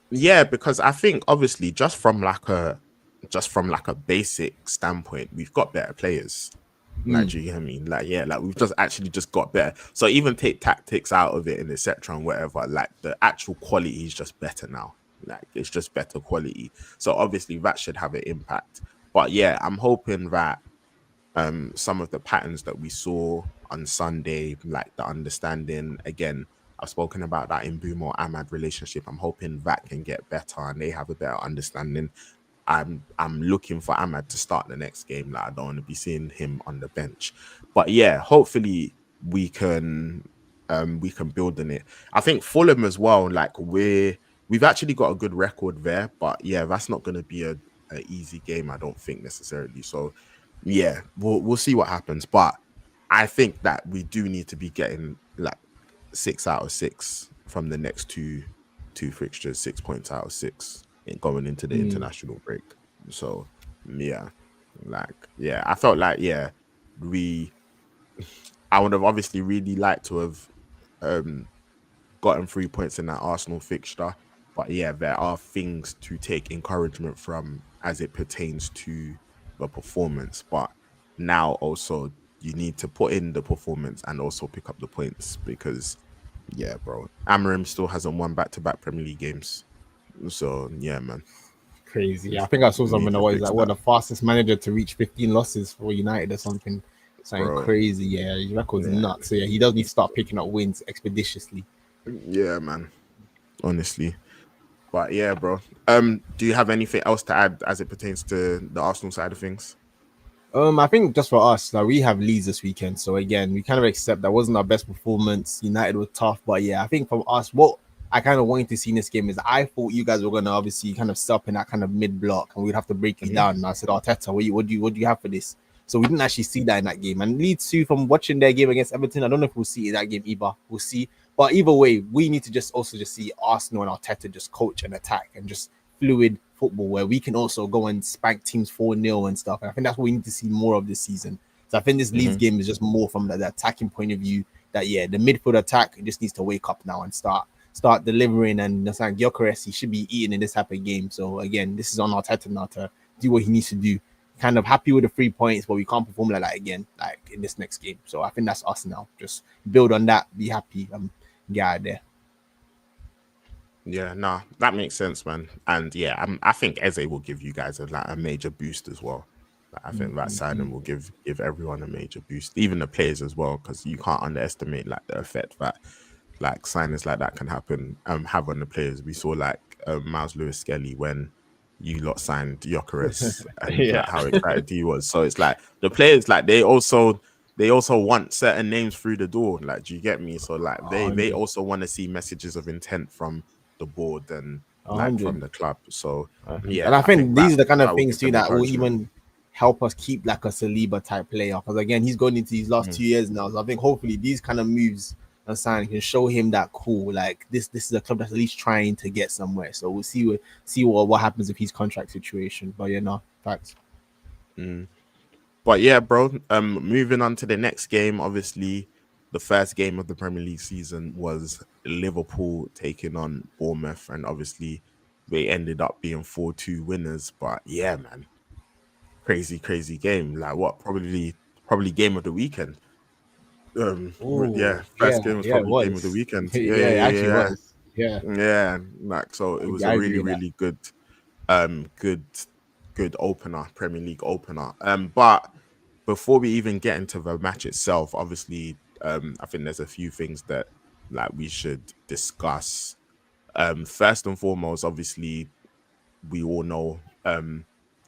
S5: Yeah, because I think obviously just from like a basic standpoint, we've got better players. Like, do you hear me? Like, yeah, like we've just got better. So even take tactics out of it and etc. and whatever, like the actual quality is just better now. Like it's just better quality. So obviously that should have an impact. But yeah, I'm hoping that some of the patterns that we saw on Sunday, like the understanding, again, I've spoken about that in Boom or Ahmad relationship. I'm hoping that can get better and they have a better understanding. I'm looking for Ahmad to start the next game. Like I don't want to be seeing him on the bench. But yeah, hopefully we can build on it. I think Fulham as well, like we've actually got a good record there, but yeah, that's not gonna be a easy game, I don't think necessarily. So yeah, we'll see what happens. But I think that we do need to be getting like 6 out of 6 from the next two fixtures, 6 points out of 6 going into the international break. So yeah, I felt like I would have obviously really liked to have gotten 3 points in that Arsenal fixture. But yeah, there are things to take encouragement from as it pertains to the performance. But now also you need to put in the performance and also pick up the points because yeah, bro, Amorim still hasn't won back-to-back Premier League games. So yeah, man,
S2: Crazy. I think I saw
S5: you need
S2: something that
S5: to
S2: was
S5: fix
S2: like
S5: that,
S2: the fastest manager to reach 15 losses for United or something. Something
S5: bro.
S2: crazy. Yeah, his record's
S5: Yeah,
S2: nuts. So yeah, he does need to start picking up wins expeditiously.
S5: yeah, man. Honestly. But yeah, bro. Do you have anything else to add as it pertains to the Arsenal side of things?
S2: I think just for us, like we have Leeds this weekend, so again, we kind of accept that wasn't our best performance. United were tough, but yeah, I think from us, what I kind of wanted to see in this game is I thought you guys were gonna obviously kind of stop in that kind of mid block, and we'd have to break you down. And I said, Arteta, what do you have for this? So we didn't actually see that in that game. And Leeds too, from watching their game against Everton, I don't know if we'll see it in that game either. We'll see. But either way, we need to just also just see Arsenal and Arteta just coach and attack and just fluid football where we can also go and spank teams 4-0 and stuff. And I think that's what we need to see more of this season. So I think this Leeds game is just more from the attacking point of view that, yeah, the midfield attack just needs to wake up now and start delivering. And Gyökeres, he should be eating in this type of game. So again, this is on Arteta now to do what he needs to do. Kind of happy with the 3 points, but we can't perform like that again, like in this next game. So I think that's us now. Just build on that, be happy, get out of there.
S5: Yeah, nah, that makes sense, man. And yeah, I think Eze will give you guys a major boost as well. I think that signing will give everyone a major boost, even the players as well, because you can't underestimate like the effect that like signings like that can happen have on the players. We saw like Miles Lewis Skelly when you lot signed Gyökeres and
S2: Yeah.
S5: how excited he was. So it's like the players like they also want certain names through the door. Like, do you get me? So like they also want to see messages of intent from the board and like from the club. So yeah,
S2: And I think these are the kind of
S5: that will
S2: things
S5: give
S2: too
S5: them
S2: that will
S5: encouragement.
S2: even help us keep like a Saliba type player. Because again, he's going into his last 2 years now. So I think hopefully these kind of moves and signing can show him that cool. Like this is a club that's at least trying to get somewhere. So we'll see what happens with his contract situation. But yeah, no, facts.
S5: But yeah, bro. Moving on to the next game. Obviously, the first game of the Premier League season was Liverpool taking on Bournemouth, and obviously they ended up being 4-2 winners. But yeah, man, crazy game. Like what? Probably game of the weekend.
S2: Oh,
S5: First
S2: yeah,
S5: game was
S2: yeah, it
S5: probably game of the
S2: was.
S5: weekend.
S2: Yeah, it actually
S5: Yeah.
S2: was. Yeah,
S5: Yeah, like so it was
S2: I
S5: a
S2: agree
S5: really,
S2: with that.
S5: really good good opener, Premier League opener. But before we even get into the match itself, obviously, I think there's a few things that like we should discuss. First and foremost, obviously, we all know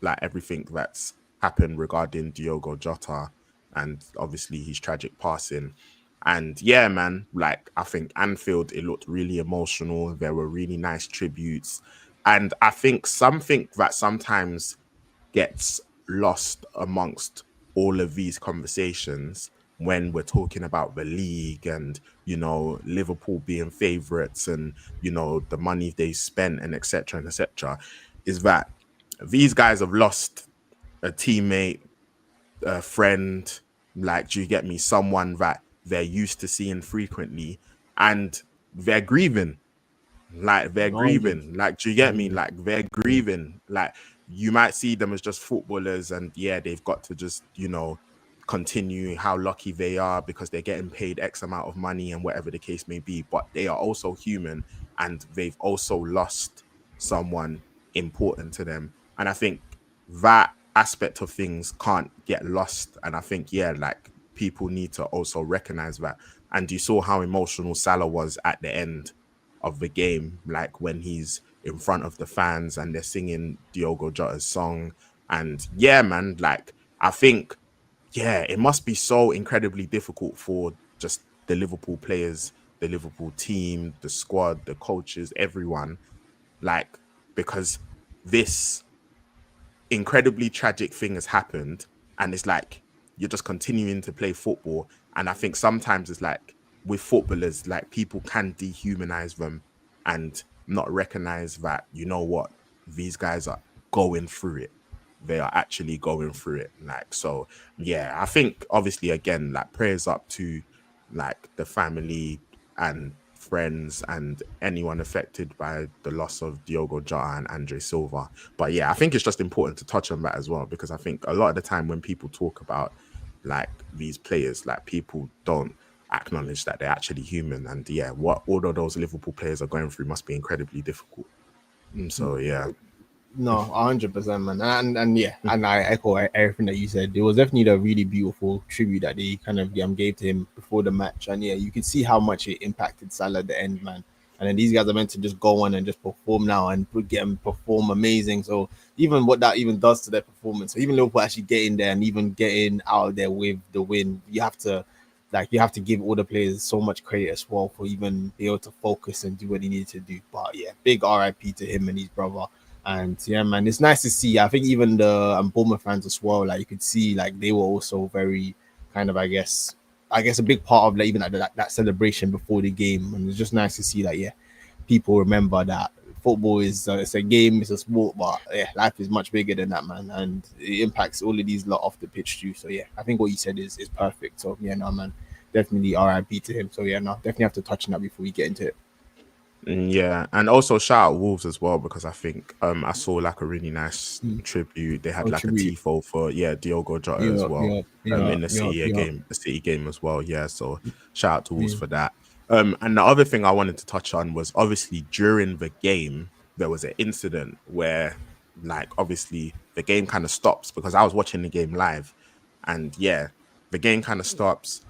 S5: like everything that's happened regarding Diogo Jota and obviously his tragic passing. And yeah, man, like I think Anfield, it looked really emotional. There were really nice tributes. And I think something that sometimes gets lost amongst all of these conversations when we're talking about the league and Liverpool being favorites and the money they spent and etc is that these guys have lost a teammate, a friend, like, do you get me, someone that they're used to seeing frequently, and they're grieving. Like they're
S2: 100.
S5: grieving. Like, do you get me? Like they're grieving. Like you might see them as just footballers, and yeah, they've got to just, continue how lucky they are because they're getting paid X amount of money and whatever the case may be. But they are also human and they've also lost someone important to them. And I think that aspect of things can't get lost. And I think, yeah, like people need to also recognize that. And you saw how emotional Salah was at the end of the game, like when he's in front of the fans and they're singing Diogo Jota's song. And yeah, man, like I think, yeah, it must be so incredibly difficult for just the Liverpool players, the Liverpool team, the squad, the coaches, everyone, like, because this incredibly tragic thing has happened and it's like you're just continuing to play football. And I think sometimes it's like with footballers, like people can dehumanize them and not recognize that, you know what, these guys are going through it. they are actually going through it. Like, so yeah, I think obviously again, like prayers up to like the family and friends and anyone affected by the loss of Diogo Jota and Andre Silva. But yeah, I think it's just important to touch on that as well, because I think a lot of the time when people talk about like these players, like people don't acknowledge that they're actually human. And yeah, what all of those Liverpool players are going through must be incredibly difficult. So yeah.
S2: No, 100%, man, and yeah, and I echo everything that you said. It was definitely a really beautiful tribute that they kind of gave to him before the match, and yeah, you could see how much it impacted Salah at the end, man. And then these guys are meant to just go on and just perform now and get them perform amazing. So even what that even does to their performance, so even Liverpool actually getting there and even getting out of there with the win, you have to give all the players so much credit as well for even be able to focus and do what he needed to do. But yeah, big RIP to him and his brother. And yeah, man, it's nice to see. I think even the Bournemouth fans as well, like you could see, like they were also very kind of, I guess, a big part of like even like that celebration before the game. And it's just nice to see that, yeah, people remember that football is it's a game, it's a sport, but yeah, life is much bigger than that, man, and it impacts all of these lot off the pitch too. So yeah, I think what you said is perfect. So yeah, no, man, definitely RIP to him. So yeah, no, definitely have to touch on that before we get into it.
S5: Yeah, and also shout out Wolves as well, because I think I saw like a really nice tribute. They had like
S2: Tribute.
S5: a tifo for Diogo Jota as well. In the City game as well. Yeah, so shout out to Wolves for that. And the other thing I wanted to touch on was obviously during the game there was an incident where like obviously the game kind of stops, because I was watching the game live, and yeah, the game kind of stops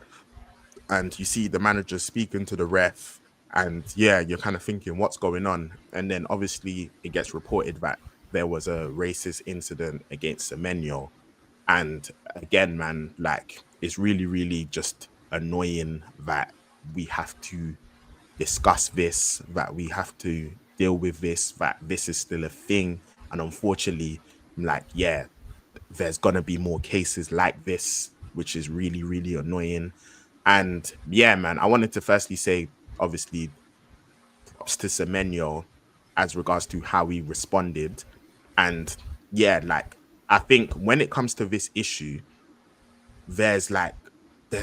S5: and you see the manager speaking to the ref, and yeah, you're kind of thinking what's going on. And then obviously it gets reported that there was a racist incident against Semenyo. And again, man, like it's really, really just annoying that we have to discuss this, that we have to deal with this, that this is still a thing. And unfortunately, like, yeah, there's gonna be more cases like this, which is really, really annoying. And yeah, man, I wanted to firstly say, obviously, props to Semenyo as regards to how he responded. And yeah, like I think when it comes to this issue, there's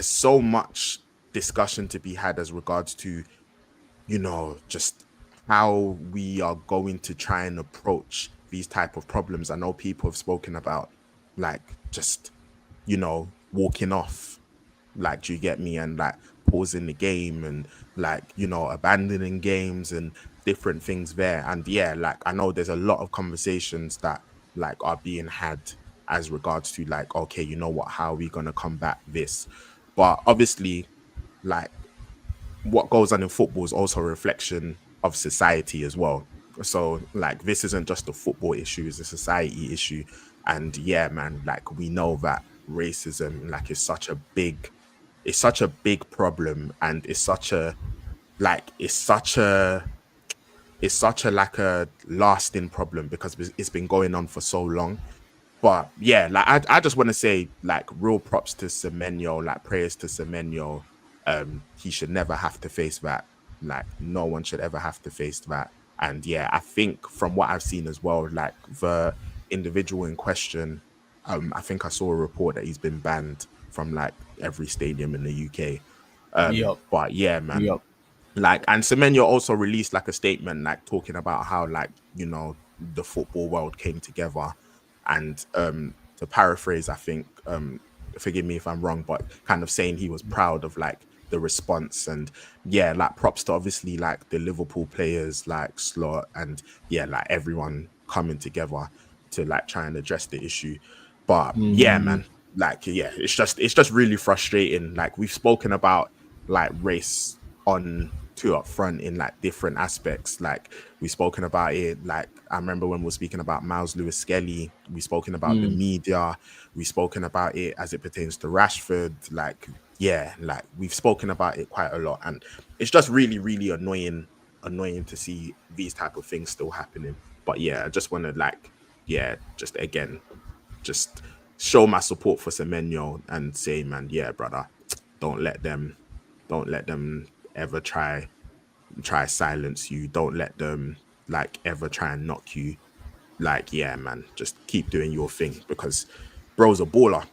S5: so much discussion to be had as regards to, just how we are going to try and approach these type of problems. I know people have spoken about like just, walking off, like, do you get me? And like pausing the game and like, abandoning games and different things there. And yeah, like I know there's a lot of conversations that like are being had as regards to like, okay, you know what, how are we gonna combat this? But obviously, like what goes on in football is also a reflection of society as well. So like this isn't just a football issue, it's a society issue. And yeah, man, like we know that racism like is such a big problem, and it's such a like a lasting problem because it's been going on for so long. But yeah, like I just want to say like real props to Semenyo, like prayers to Semenyo. He should never have to face that. Like no one should ever have to face that. And yeah, I think from what I've seen as well, like the individual in question, I think I saw a report that he's been banned from like every stadium in the UK. But yeah, man, like, and Semenyo also released like a statement like talking about how like the football world came together. And to paraphrase, I think forgive me if I'm wrong, but kind of saying he was proud of like the response. And yeah, like props to obviously like the Liverpool players like Slot and yeah, like everyone coming together to like try and address the issue. But yeah, man, like yeah, it's just really frustrating. Like we've spoken about like race on TwoUpFront in like different aspects. Like we've spoken about it, like I remember when we were speaking about Miles Lewis Skelly, we've spoken about the media, we've spoken about it as it pertains to Rashford. Like yeah, like we've spoken about it quite a lot, and it's just really, really annoying to see these type of things still happening. But yeah, I just want to like just again just show my support for Semenyo and say, man, yeah, brother, don't let them ever try silence you. Don't let them like ever try and knock you like, yeah, man, just keep doing your thing because bro's a baller.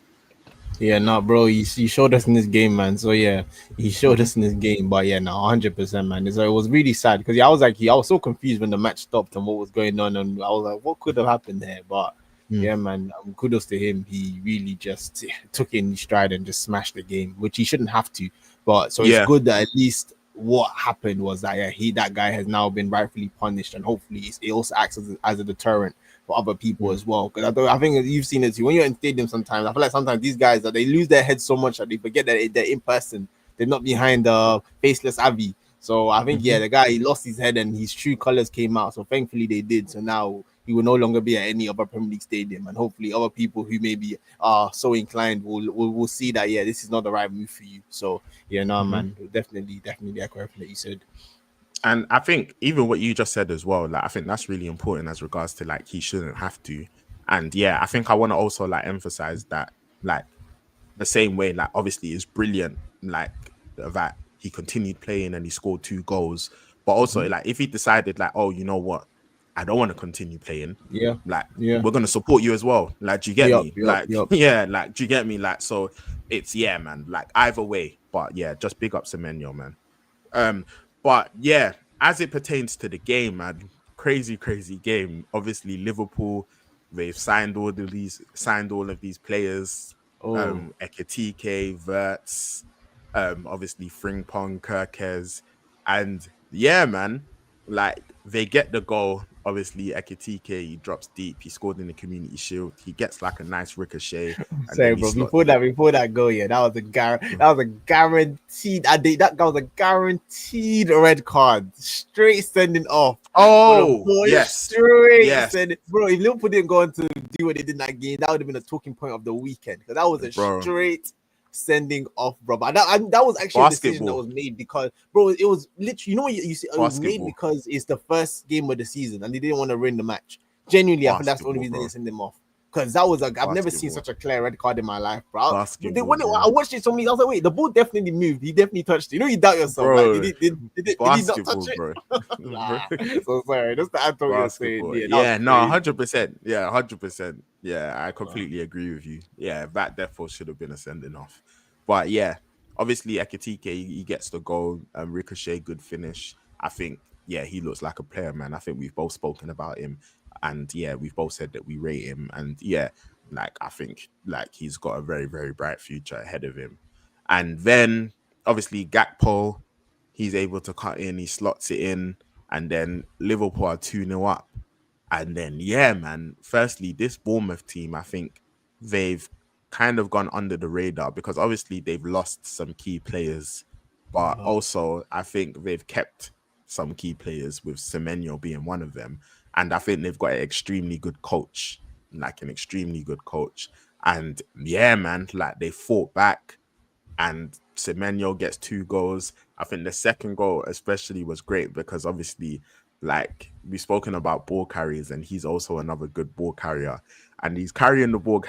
S2: Yeah, no, bro, he showed us in this game, man. So yeah, he showed us in this game, but yeah, no, 100%, man. So it was really sad because I was so confused when the match stopped and what was going on, and I was like, what could have happened there? But yeah, man, kudos to him. He really just took it in stride and just smashed the game, which he shouldn't have to. But so it's good that at least what happened was that that guy has now been rightfully punished, and hopefully it also acts as a deterrent for other people as well. Because I think you've seen it too. When you're in stadium, sometimes I feel like sometimes these guys that they lose their heads so much that they forget that they're in person. They're not behind the faceless Avi. So I think the guy, he lost his head and his true colors came out. So thankfully they did. So now he will no longer be at any other Premier League stadium, and hopefully other people who maybe are so inclined will see that this is not the right move for you. So man, definitely echo everything that you said.
S5: And I think even what you just said as well, like I think that's really important as regards to like he shouldn't have to. And yeah, I think I want to also like emphasize that like the same way, like obviously it's brilliant, like that he continued playing and he scored 2 goals. But also like if he decided like, oh, you know what, I don't want to continue playing, like we're gonna support you as well. Like, do you get me? Like, yeah, like do you get me? Like, so it's man, like either way. But yeah, just big up Semenyo, man. But yeah, as it pertains to the game, man, crazy game. Obviously, Liverpool, they've signed all of these players. Ekitike, Verts, obviously Frimpong, Kirkes, and yeah, man, like they get the goal. Obviously, Ekitike, he drops deep. He scored in the Community Shield. He gets like a nice ricochet.
S2: Sorry, bro. Before that goal, that was a guaranteed. That was a guaranteed red card. Straight sending off.
S5: Oh, yes,
S2: straight sending. Bro, if Liverpool didn't go on to do what they did in that game, that would have been a talking point of the weekend. Because that was a straight sending off, bro. But that was actually a decision that was made because, bro, it was literally, you see, it was made because it's the first game of the season and they didn't want to win the match. Genuinely, I think that's the only reason they sent them off. Because that was I've never seen such a clear red card in my life, bro. I watched it so many, I was like, wait, the ball definitely moved. He definitely touched it. You doubt yourself.
S5: Bro,
S2: like, did he not touch it?
S5: Bro.
S2: So sorry, that's the answer you're saying.
S5: Yeah, no, 100%. Yeah, 100%. Yeah, I completely agree with you. Yeah, that therefore should have been a sending off. But yeah, obviously Ekitike, he gets the goal. Ricochet, good finish. I think, he looks like a player, man. I think we've both spoken about him. And we've both said that we rate him. And like I think like he's got a very, very bright future ahead of him. And then obviously Gakpo, he's able to cut in, he slots it in, and then Liverpool are 2-0 up. And then man, firstly, this Bournemouth team, I think they've kind of gone under the radar because obviously they've lost some key players, but also I think they've kept some key players, with Semenyo being one of them. And I think they've got an extremely good coach. And man, like they fought back and Semenyo gets 2 goals. I think the second goal especially was great because obviously, like we've spoken about ball carriers and he's also another good ball carrier. And he's carrying the ball.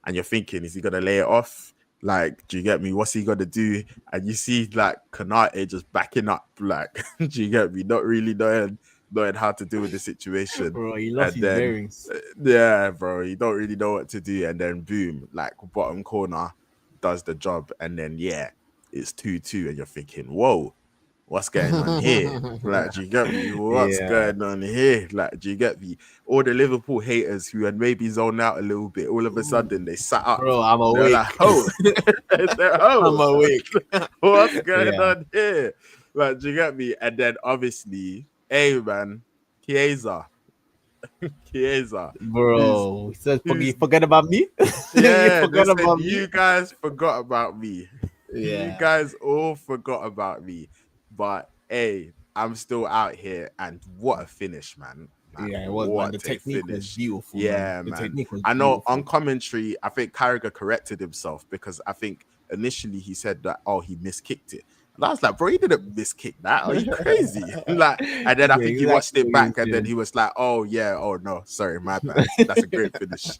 S5: And you're thinking, is he going to lay it off? Like, do you get me? What's he going to do? And you see like Konate just backing up. Like, do you get me? Not really knowing how to deal with the situation.
S2: Bro, he lost his bearings.
S5: Yeah, bro, you don't really know what to do. And then boom, like bottom corner does the job. And then it's 2-2. And you're thinking, whoa, what's going on here? Like, do you get me? What's going on here? Like, do you get me? All the Liverpool haters who had maybe zoned out a little bit, all of a sudden they sat up.
S2: Bro, I'm awake.
S5: Like, I'm awake. What's going on here? Like, do you get me? And then obviously, hey man, Chiesa.
S2: Bro, you forget about me?
S5: Yeah, you guys forgot about me.
S2: Yeah.
S5: You guys all forgot about me. But hey, I'm still out here, and what a finish, man.
S2: It was, man. The technique was beautiful.
S5: Yeah, man. I know on commentary, I think Carragher corrected himself because I think initially he said that, he miskicked it. And I was like, bro, he didn't miskick that. Are you crazy? Like, and then I think he watched it back, and then he was like, oh no, sorry, my bad. That's a great finish.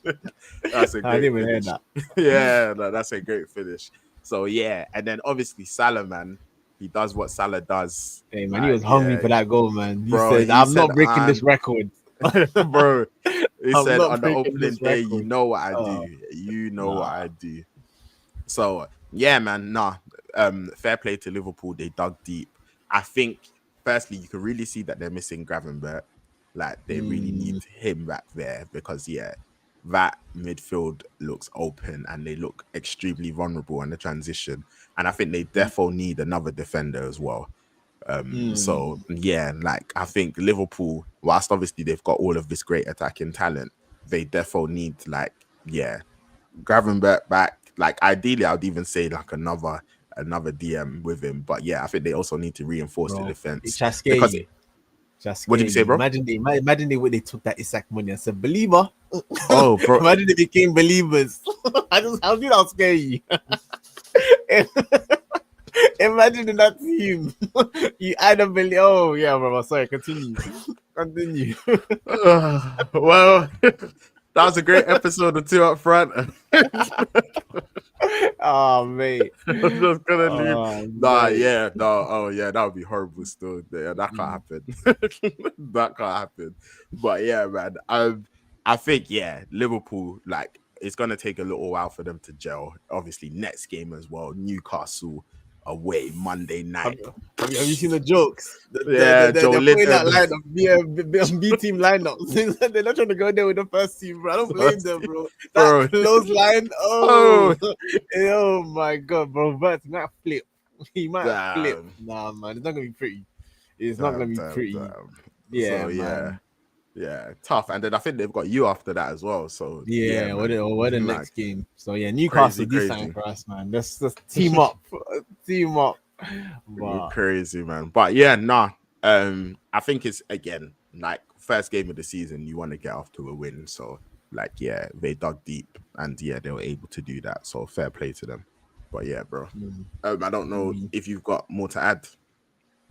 S5: That's a great
S2: I didn't even
S5: finish.
S2: hear that.
S5: Yeah, no, that's a great finish. So and then obviously Salah, man, he does what Salah does.
S2: Hey man, he was hungry for that goal, man. He said, I'm not breaking this record.
S5: Bro, he
S2: I'm
S5: said
S2: not
S5: on the
S2: breaking
S5: opening
S2: this
S5: day, you
S2: record.
S5: know what I do.
S2: Oh,
S5: You know what
S2: nah.
S5: I do. So yeah, man. Nah. Fair play to Liverpool. They dug deep. I think firstly, you can really see that they're missing Gravenberch. Like they really need him back there because that midfield looks open and they look extremely vulnerable in the transition. And I think they definitely need another defender as well. So yeah, like I think Liverpool, whilst obviously they've got all of this great attacking talent, they definitely need Gravenberch back. Like ideally, I would even say like another DM with him. But yeah, I think they also need to reinforce the
S2: Bro, it
S5: defense
S2: shall scare
S5: because
S2: you. Just
S5: what
S2: scare
S5: did you say,
S2: you.
S5: bro?
S2: Imagine they when they took that Isak money and said, believer.
S5: Oh, bro,
S2: Imagine they became believers. I think that'll scare you. Imagine in that team. You either believe. Oh yeah, bro. Sorry, continue. Continue.
S5: well, that was a great episode of Two Up Front.
S2: Oh mate.
S5: I'm just gonna leave.
S2: Oh
S5: Nah,
S2: mate.
S5: yeah, no, oh yeah, that would be horrible. Still, yeah, that can't happen. That can't happen. But yeah, man. I think Liverpool like it's gonna take a little while for them to gel. Obviously, next game as well. Newcastle away Monday night.
S2: Have you seen the jokes?
S5: Yeah, Joe
S2: They're putting that
S5: Linton.
S2: lineup, B team lineups. They're not trying to go there with the first team, bro. I don't blame them, bro.
S5: Bro.
S2: That close line,
S5: Oh,
S2: oh my god, bro. But might flip. He might flip.
S5: damn,
S2: Nah, man, it's not gonna be pretty. It's not gonna be pretty.
S5: damn.
S2: Yeah,
S5: So
S2: man.
S5: yeah, tough. And then I think they've got you after that as well. So yeah,
S2: Yeah,
S5: man.
S2: what the
S5: Like,
S2: next game? So yeah, Newcastle, this time for us, man. Let's just team up, team up. But
S5: crazy, man. But yeah, nah. I think it's again like first game of the season. You want to get off to a win. So like, yeah, they dug deep and yeah, they were able to do that. So fair play to them. But yeah, bro. I don't know if you've got more to add.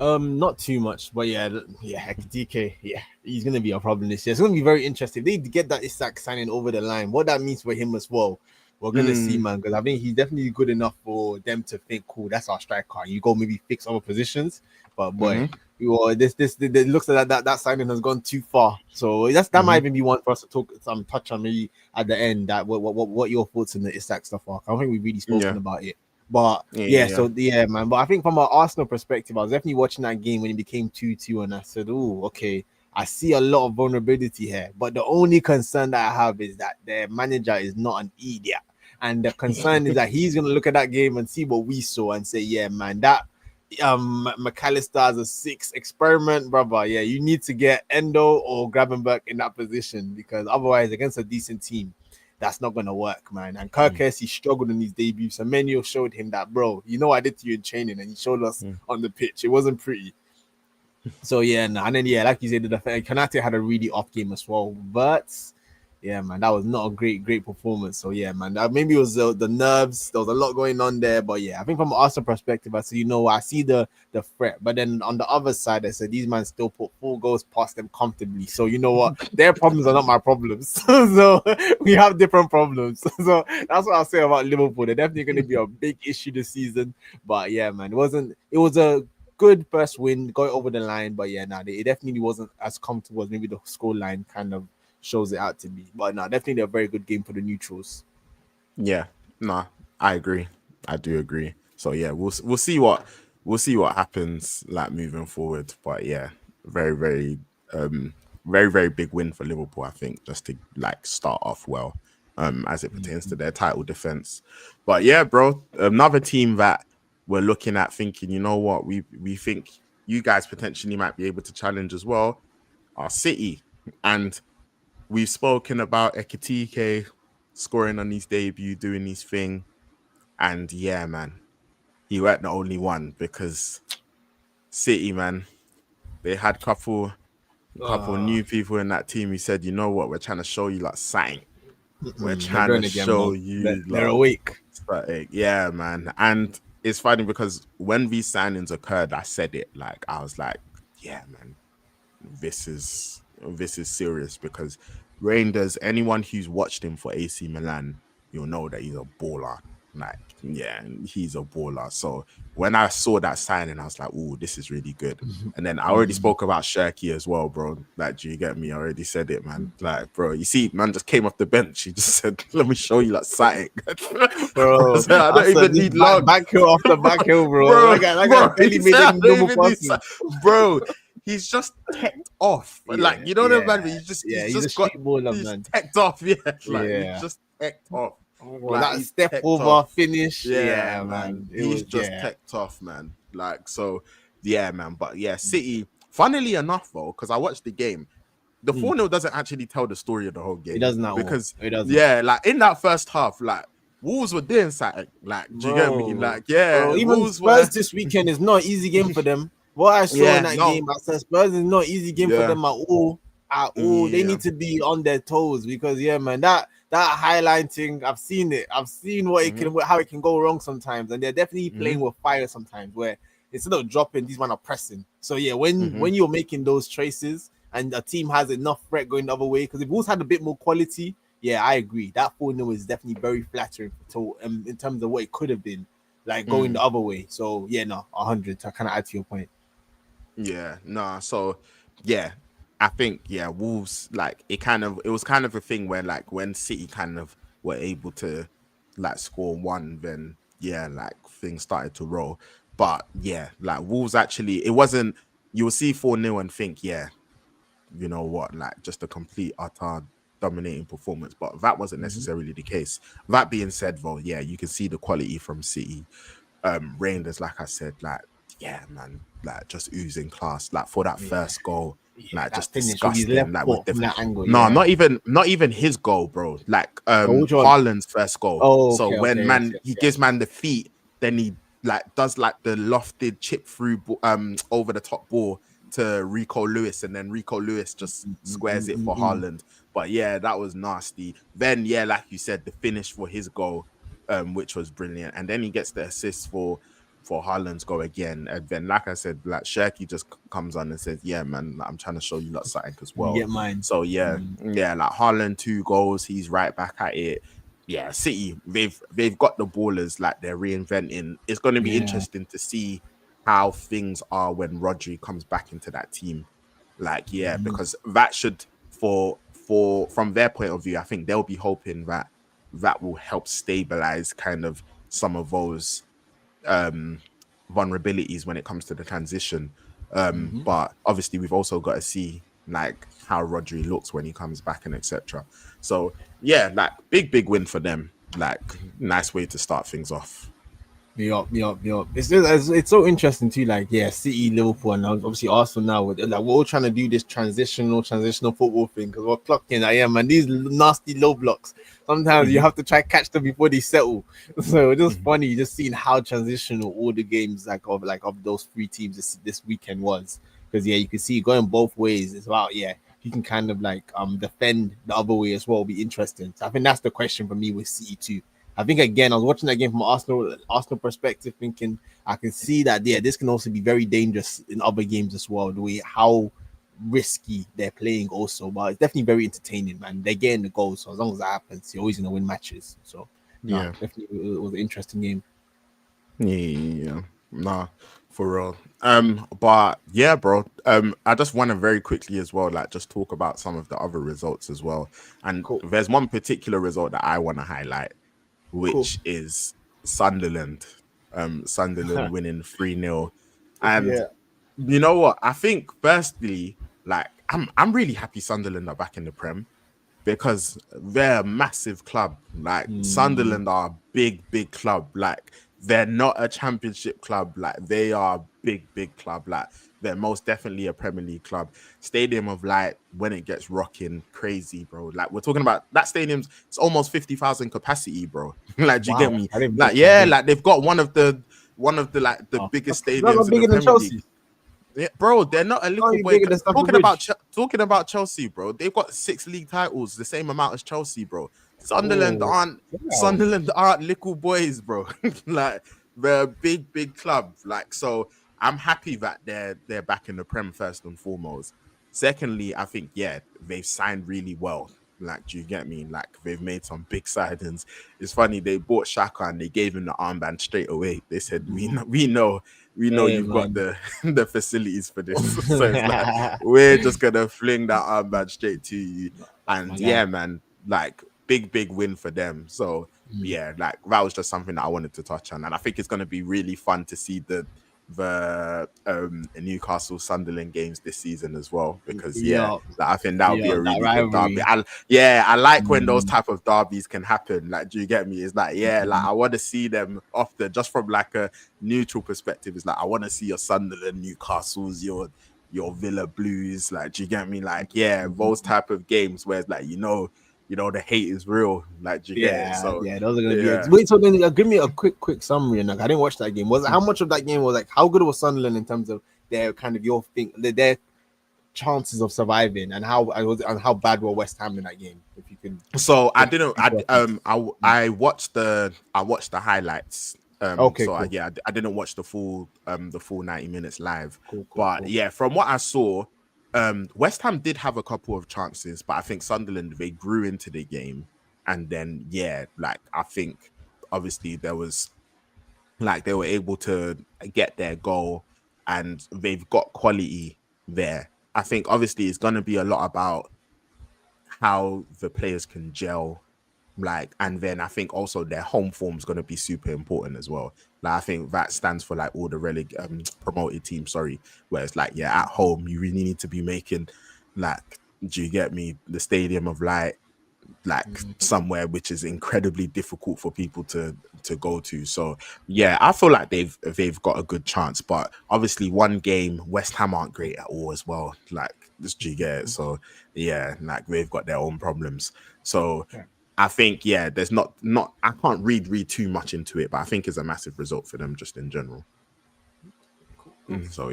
S2: not too much, but yeah, DK, yeah, he's gonna be a problem this year. It's gonna be very interesting. If they get that Isak signing over the line, what that means for him as well. We're gonna see, man, because I think he's definitely good enough for them to think, cool, that's our striker. You go maybe fix other positions, but boy, this it looks like that signing has gone too far. So that might even be one for us to talk touch on maybe at the end. That what your thoughts on the Isak stuff are? I don't think we've really spoken about it. But so man. But I think from an Arsenal perspective, I was definitely watching that game when it became 2-2, and I said, oh, okay, I see a lot of vulnerability here. But the only concern that I have is that their manager is not an idiot. And the concern is that he's gonna look at that game and see what we saw and say, yeah, man, that McAllister as a 6 experiment, brother. Yeah, you need to get Endo or Gravenberch in that position because otherwise, against a decent team, that's not gonna work, man. And Kirk he struggled in his debut. So Menio showed him that, bro, you know I did to you in training, and he showed us on the pitch. It wasn't pretty. So yeah, and then like you said, the Kanate had a really off game as well. But yeah, man, that was not a great performance. So yeah, man, maybe it was the nerves. There was a lot going on there, but yeah, I think from an Arsenal perspective, I said, I see the threat, but then on the other side, I said these men still put 4 goals past them comfortably. So you know what, their problems are not my problems. So we have different problems. So that's what I'll say about Liverpool. They're definitely going to be a big issue this season. But yeah, man, it was a good first win, going over the line, but yeah, it definitely wasn't as comfortable as maybe the score line kind of shows it out to be. But definitely a very good game for the neutrals.
S5: Yeah, I agree. I do agree. So yeah, we'll see what happens like moving forward. But yeah, very very big win for Liverpool. I think just to like start off well, as it pertains to their title defense. But yeah, bro, another team that we're looking at thinking, you know what, we think you guys potentially might be able to challenge as well, are City. And we've spoken about Ekitike scoring on his debut, doing his thing. And yeah, man, he weren't the only one because City, man, they had couple new people in that team. He said, you know what, we're trying to show you like something. We're trying to show you
S2: they're awake.
S5: Yeah, man. And it's funny because when these signings occurred, I said it. Like I was like, yeah, man, this is serious because Reinders, anyone who's watched him for AC Milan, you'll know that he's a baller. Like, yeah, he's a baller. So when I saw that signing, I was like, "Oh, this is really good." And then I already spoke about Shirky as well, bro. Like, do you get me? I already said it, man. Like, bro, you see, man just came off the bench. He just said, "Let me show you like something."
S2: Bro,
S5: I don't even need long.
S2: back hill after back hill, bro.
S5: Bro,
S2: that guy barely made any normal passes.
S5: Bro, he's just teched off. Like, you know what I mean? He's
S2: he's a
S5: just got
S2: street baller, man.
S5: teched off. Yeah, like
S2: Yeah.
S5: he's just teched off.
S2: Well,
S5: Like,
S2: that
S5: he's
S2: step
S5: teched
S2: over
S5: off.
S2: finish.
S5: Yeah,
S2: man.
S5: He's just teched off, man. Like, so, yeah, man. But yeah, City, funnily enough, though, because I watched the game, the 4-0 doesn't actually tell the story of the whole game.
S2: It doesn't at
S5: because
S2: all. It doesn't.
S5: Yeah, like in that first half, like Wolves were doing something. Like, do you get me? Like, yeah,
S2: bro, even
S5: Wolves
S2: Spurs this weekend is not an easy game for them. What I saw in that game, I said Spurs is not an easy game for them at all. They need to be on their toes because man, that highlighting, I've seen it. I've seen how it can go wrong sometimes, and they're definitely playing with fire sometimes. Where instead of dropping, these men are pressing. So when you're making those choices and a team has enough threat going the other way, because if Wolves had a bit more quality, I agree. That 4-0 is definitely very flattering in terms of what it could have been, like going the other way. So 100 to kind of add to your point.
S5: Yeah, no. So I think Wolves, like it was kind of a thing where like when City kind of were able to like score one, then like things started to roll. But like Wolves actually, it wasn't. You'll see 4-0 and think you know what, like just a complete utter dominating performance, but that wasn't necessarily the case. That being said, though, you can see the quality from City. Reinders, like I said, like man, like just oozing class. Like for that first goal, like just disgusting. Like with
S2: that angle,
S5: not even his goal, bro. Like Haaland's first goal. He gives man the feet, then he like does like the lofted chip through over the top ball to Rico Lewis, and then Rico Lewis just squares it for Haaland. But that was nasty. Then like you said, the finish for his goal, which was brilliant, and then he gets the assist for Haaland's goal again. And then, like I said, like Cherries just comes on and says, man, like, I'm trying to show you lot something as well.
S2: Get mine.
S5: So like Haaland 2 goals, he's right back at it. City, they've got the ballers, like they're reinventing. It's going to be interesting to see how things are when Rodri comes back into that team. Like, because that should, from their point of view, I think they'll be hoping that will help stabilize kind of some of those vulnerabilities when it comes to the transition. But obviously we've also got to see like how Rodri looks when he comes back and etc. So like big win for them. Like nice way to start things off.
S2: Yup. It's so interesting too. Like, City, Liverpool, and obviously Arsenal now. We're all trying to do this transitional football thing because we're clocking. Man, these nasty low blocks. Sometimes you have to try catch them before they settle. So it's just funny just seeing how transitional all the games of those 3 teams this weekend was. Because you can see going both ways as well. You can kind of like defend the other way as well. Will be interesting. So I think that's the question for me with City too. I think again, I was watching that game from Arsenal perspective, thinking I can see that this can also be very dangerous in other games as well. The way how risky they're playing also, but it's definitely very entertaining, man. They're getting the goals, so as long as that happens, you're always gonna win matches. So definitely it was an interesting game.
S5: For real. But bro. I just want to very quickly as well, like just talk about some of the other results as well. And there's one particular result that I want to highlight, which is Sunderland. Sunderland winning 3-0. And you know what? I think firstly, like I'm really happy Sunderland are back in the Prem because they're a massive club. Like Sunderland are a big club. Like they're not a championship club. Like they are a big club. Like they're most definitely a Premier League club. Stadium of Light, when it gets rocking, crazy, bro. Like we're talking about that stadium's, it's almost 50,000 capacity, bro. Like, do you get me? Like, like they've got one of the like the biggest stadiums in the Premier League. Yeah, bro, they're not a little boy. Talking about Chelsea, bro. They've got 6 league titles, the same amount as Chelsea, bro. Sunderland aren't little boys, bro. Like they're a big club. Like, so I'm happy that they're back in the Prem first and foremost. Secondly, I think they've signed really well. Like, do you get me? Like, they've made some big signings. It's funny, they bought Shaka and they gave him the armband straight away. They said, we know
S2: Hey,
S5: you've got
S2: man.
S5: the facilities for this. So it's like, we're just gonna fling that armband straight to you.
S2: That's my
S5: And
S2: guy.
S5: yeah, man, like big win for them. So yeah, like that was just something that I wanted to touch on. And I think it's gonna be really fun to see the Newcastle Sunderland games this season as well, because
S2: Yeah,
S5: like, I think that would be a
S2: that
S5: really good derby.
S2: rivalry.
S5: I like when those type of derbies can happen. Like, do you get me? It's like, like I want to see them often, just from like a neutral perspective. It's like I want to see your Sunderland, Newcastle's, your Villa Blues. Like, do you get me? Like, those type of games where it's like, the hate is real. Like, do you get it? So
S2: Those are gonna be it. Wait, so then give me a quick summary. And like, I didn't watch that game. How much of that game was like, how good was Sunderland in terms of their kind of their chances of surviving, and how bad were West Ham in that game? If you can.
S5: So I watched the highlights.
S2: Okay,
S5: So
S2: cool.
S5: I didn't watch the full 90 minutes live.
S2: Cool,
S5: But
S2: cool.
S5: from what I saw, West Ham did have a couple of chances, but I think Sunderland, they grew into the game, and then like I think obviously there was, like, they were able to get their goal, and they've got quality there. I think obviously it's going to be a lot about how the players can gel, like, and then I think also their home form is going to be super important as well. Like, I think that stands for like all the promoted teams, where it's like, at home you really need to be making, like, do you get me, the Stadium of Light, like somewhere which is incredibly difficult for people to go to. So I feel like they've got a good chance, but obviously one game, West Ham aren't great at all as well, like, this, do you get it? So like, they've got their own problems. So I think there's not I can't read too much into it, but I think it's a massive result for them just in general. So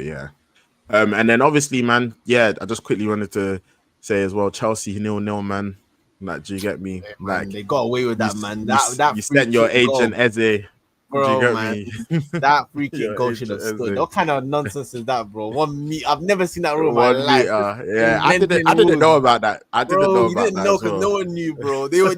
S5: and then obviously, man, I just quickly wanted to say as well, Chelsea 0-0, man. Like, do you get me?
S2: Man,
S5: like,
S2: they got away with that, man.
S5: You sent your agent Eze.
S2: Bro,
S5: do you get
S2: man,
S5: me?
S2: that free kick
S5: Your
S2: goal should have
S5: agent
S2: stood.
S5: Eze.
S2: What kind of nonsense is that, bro? 1 meter. I've never seen that rule in my
S5: 1
S2: life.
S5: meter. I didn't know about that. I didn't know
S2: You
S5: about
S2: didn't
S5: that
S2: know
S5: as
S2: because
S5: well.
S2: no one knew, bro. They were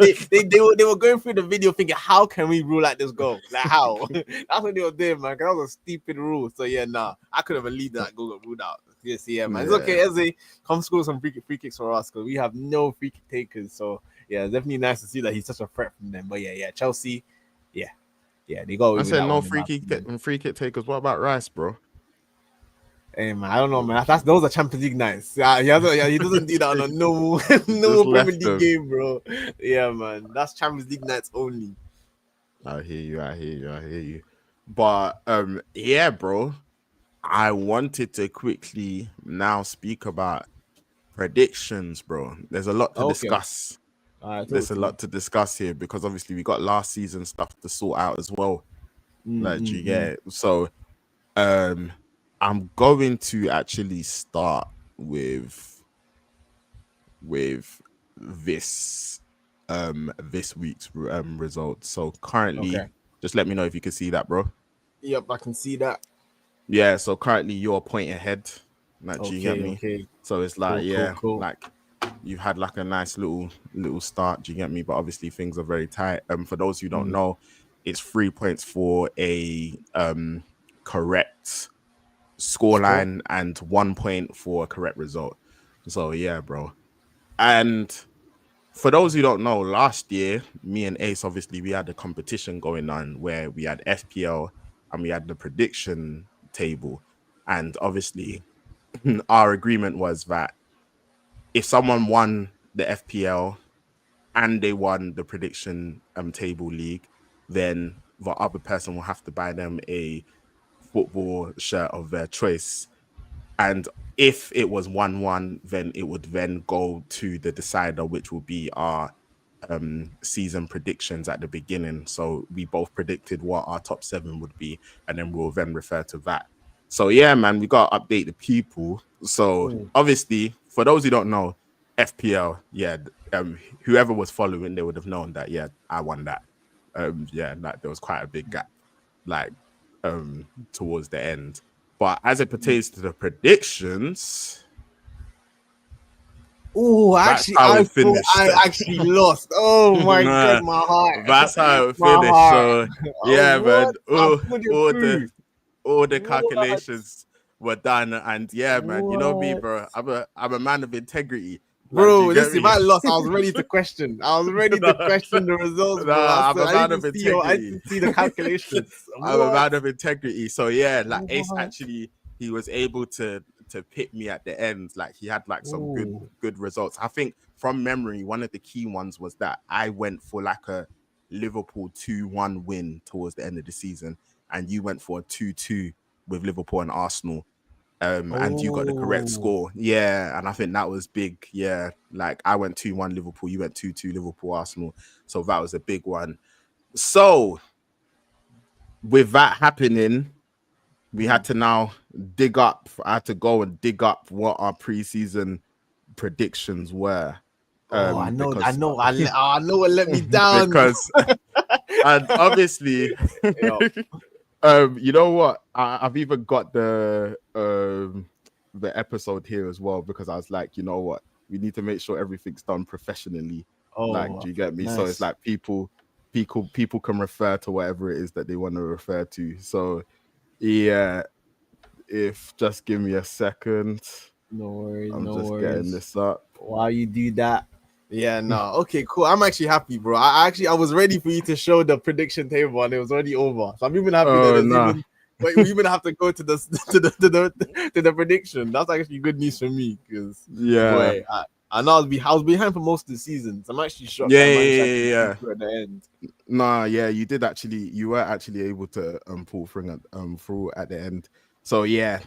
S2: going through the video thinking, how can we rule like this goal? Like, how? That's what they were doing, man. That was a stupid rule. So I could have believed that goal got ruled out. Yes, man. It's okay, Eze. Come score some free kicks for us, because we have no free kick takers. So it's definitely nice to see that he's such a threat from them. But Chelsea, they got.
S5: I said no free kick takers. What about Rice, bro?
S2: Hey, man, I don't know, man. Those are Champions League nights. He doesn't do that on a normal Premier League game, bro. Yeah, man. That's Champions League nights only.
S5: I hear you. But bro, I wanted to quickly now speak about predictions, bro. There's a lot to discuss. There's a lot to discuss here, because obviously we got last season stuff to sort out as well. Like, do you get it? So I'm going to actually start with this week's results. So currently, just let me know if you can see that, bro.
S2: Yep, I can see that.
S5: Yeah, so currently you're a point ahead. Like, do you get me?
S2: Okay.
S5: So it's like,
S2: cool.
S5: like, you've had like a nice little start. Do you get me? But obviously things are very tight. For those who don't know, it's 3 points for a correct scoreline and 1 point for a correct result. So bro. And for those who don't know, last year, me and Ace, obviously, we had a competition going on where we had FPL and we had the prediction table. And obviously, our agreement was that if someone won the FPL and they won the prediction table league, then the other person will have to buy them a football shirt of their choice. And if it was 1-1, then it would then go to the decider, which will be our season predictions at the beginning. So we both predicted what our top 7 would be, and then we'll then refer to that. So man, we got to update the people. So obviously, for those who don't know, FPL, whoever was following, they would have known that I won that. Like, there was quite a big gap, like, towards the end. But as it pertains to the predictions,
S2: Oh,
S5: That's
S2: actually,
S5: how
S2: I
S5: it
S2: thought
S5: finished.
S2: I actually lost. Oh my
S5: Nah,
S2: god, my heart.
S5: that's how it
S2: My
S5: finished.
S2: heart.
S5: So
S2: Oh,
S5: yeah, man.
S2: what? I put it
S5: All
S2: through.
S5: the
S2: What?
S5: calculations were done, and yeah, man. You know me,
S2: What?
S5: bro. I'm a man of integrity. Like, do you
S2: Bro,
S5: get
S2: listen, if
S5: me?
S2: I lost, I was ready to question. I was ready to
S5: Nah,
S2: question the results, bro. I
S5: nah, I'm
S2: said
S5: a
S2: I
S5: man
S2: didn't
S5: of
S2: see your, I
S5: integrity.
S2: didn't see the calculations.
S5: I'm a
S2: What?
S5: man of integrity. So yeah, like Ace
S2: What?
S5: actually, he was able to pick me at the end. Like he had like some
S2: Ooh.
S5: good results. I think from memory, one of the key ones was that I went for like a Liverpool 2-1 win towards the end of the season, and you went for a 2-2 with Liverpool and Arsenal. And you got the correct
S2: Oh.
S5: score. Yeah, and I think that was big. Yeah, like I went 2-1 Liverpool, you went 2-2 Liverpool, Arsenal. So that was a big one. So with that happening, we had to now I had to go and dig up what our preseason predictions were.
S2: Oh, I know
S5: Because
S2: what let me down.
S5: because and obviously
S2: Yo.
S5: you know what? I've even got the episode here as well, because I was like, you know what? We need to make sure everything's done professionally. Like,
S2: Oh,
S5: do you get me?
S2: nice.
S5: So it's like people can refer to whatever it is that they want to refer to. So yeah, if just give me a second.
S2: No worries,
S5: I'm
S2: no
S5: just
S2: worries.
S5: getting this up.
S2: While you do that, yeah, no, okay, cool. I'm actually happy, bro. I was ready for you to show the prediction table, and it was already over. So I'm even happy that there's even. Wait, we even have to go to the to the prediction. That's actually good news for me, because boy, I know I was behind for most of the season. So I'm actually shocked.
S5: Yeah.
S2: At the end.
S5: Nah, yeah, you were actually able to pull through at the end. So yeah.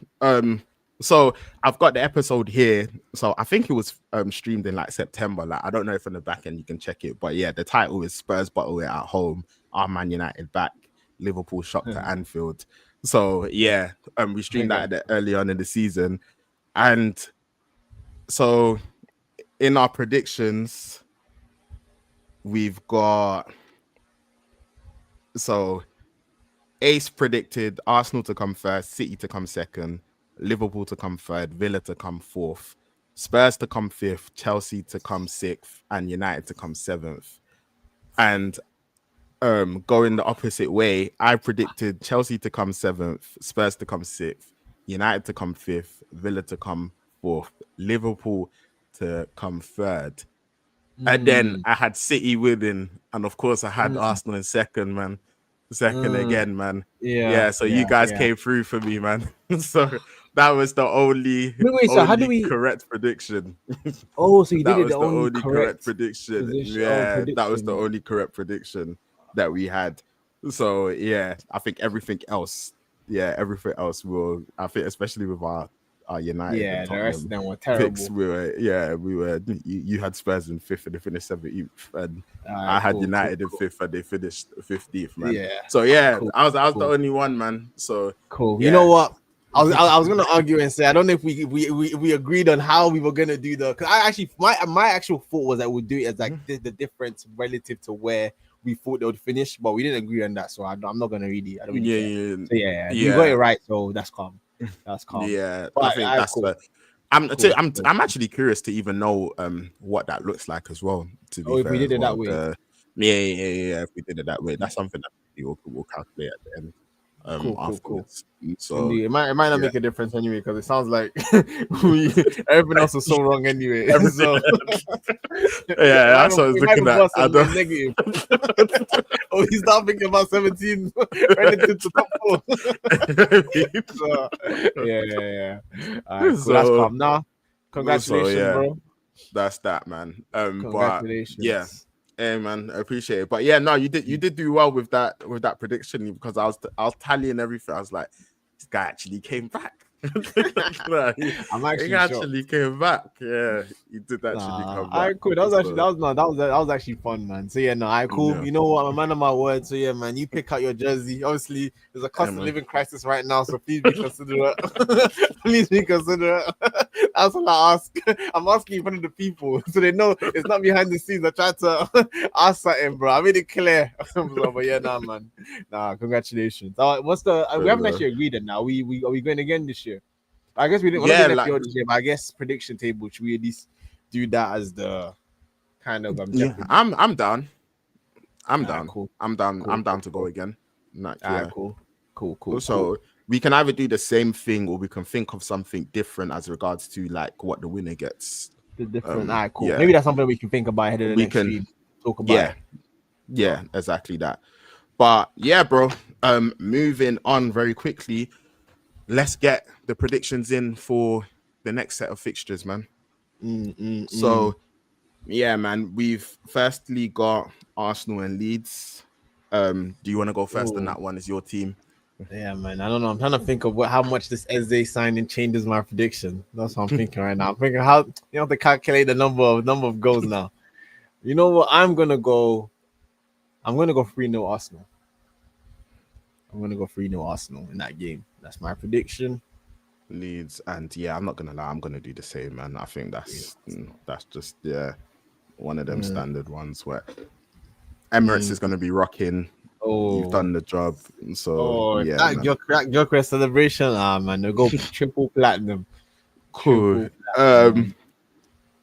S5: So I've got the episode here. So I think it was streamed in like September. Like, I don't know if on the back end you can check it, but yeah, the title is Spurs bottle it at home, are Man United back, Liverpool shocked at Anfield. So yeah, we streamed that early on in the season. And so in our predictions, we've got, so Ace predicted Arsenal to come first, City to come second, Liverpool to come third, Villa to come fourth, Spurs to come fifth, Chelsea to come sixth, and United to come seventh. And going the opposite way, I predicted Chelsea to come seventh, Spurs to come sixth, United to come fifth, Villa to come fourth, Liverpool to come third. And then I had City winning, and of course I had Arsenal in second, man. Second again, man. Yeah. So you guys came through for me, man. So that was the only correct prediction.
S2: Oh, so you
S5: that
S2: did
S5: was
S2: it
S5: the only correct prediction.
S2: Prediction.
S5: That was the only correct prediction that we had. So yeah, I think everything else will. I think especially with our United and
S2: the rest
S5: Tottenham
S2: of them were terrible.
S5: picks, we were. You had Spurs in fifth and they finished 17th, and I had United in fifth and they finished 15th, man.
S2: Yeah.
S5: So yeah, I was the only one, man. So
S2: cool.
S5: Yeah.
S2: You know what? I was gonna argue and say I don't know if we agreed on how we were gonna do because I actually my actual thought was that we'd do it as like the difference relative to where we thought they would finish, but we didn't agree on that. So I'm not gonna really. I don't really care. So yeah, you got it right. So that's calm. That's calm.
S5: Yeah,
S2: but
S5: I think that's
S2: cool.
S5: I'm actually curious to even know what that looks like as well. To be fair,
S2: if we did it that way,
S5: yeah. If we did it that way, that's something that we'll calculate at the end.
S2: Cool.
S5: So
S2: it might not make a difference anyway, because it sounds like everything else was so wrong anyway. So
S5: yeah, that's what I was looking at.
S2: Negative. Oh, he's not thinking about 17 relative to top 4. So, yeah. All right, cool.
S5: So,
S2: that's calm. Now, congratulations, bro.
S5: That's that, man.
S2: Congratulations.
S5: But, yeah. Hey man, I appreciate it. But yeah, no, you did do well with that prediction, because I was tallying everything. I was like, this guy actually came back. He actually came back. Yeah, he did actually come back.
S2: All right, cool. That was actually fun, man. So yeah, no, all right, cool. Yeah. You know what? I'm a man of my word. So yeah, man, you pick out your jersey. Obviously, there's a cost of living crisis right now, so please be considerate. Please be considerate. That's all I ask. I'm asking in front of the people, so they know it's not behind the scenes. I tried to ask something, bro. I made it clear. But yeah, nah, man. Nah, congratulations. What's the? We haven't actually agreed on now. Are we going again this year? I guess we didn't. We're not doing FPL this year, but I guess prediction table. Should we at least do that as the kind of
S5: Yeah,
S2: Jeopardy.
S5: I'm down. I'm
S2: Alright,
S5: down.
S2: cool.
S5: I'm down.
S2: Cool,
S5: I'm down
S2: cool,
S5: to go
S2: cool.
S5: again. Like,
S2: Alright,
S5: yeah.
S2: cool. Cool.
S5: So we can either do the same thing or we can think of something different as regards to like what the winner gets.
S2: The different. Alright, cool.
S5: Yeah.
S2: Maybe that's something we can think about ahead of the
S5: We
S2: next
S5: can.
S2: stream. Talk about
S5: Yeah.
S2: it.
S5: Yeah. Exactly that. But yeah, bro. Moving on very quickly. Let's get the predictions in for the next set of fixtures, man. So yeah, man. We've firstly got Arsenal and Leeds. Do you want to go first on
S2: Ooh.
S5: that one? Is your team?
S2: Yeah, man. I don't know. I'm trying to think of how much this Eze signing changes my prediction. That's what I'm thinking right now. I'm thinking how you have to calculate the number of goals now. You know what? I'm gonna go 3-0 Arsenal. I'm gonna go 3-0 Arsenal in that game. That's my prediction.
S5: Leeds, and yeah, I'm not gonna lie, I'm gonna do the same, man. I think that's just one of them standard ones where Emirates is gonna be rocking. You've done the job, so yeah,
S2: that
S5: man.
S2: Gyökeres celebration, man, they go triple platinum.
S5: Cool.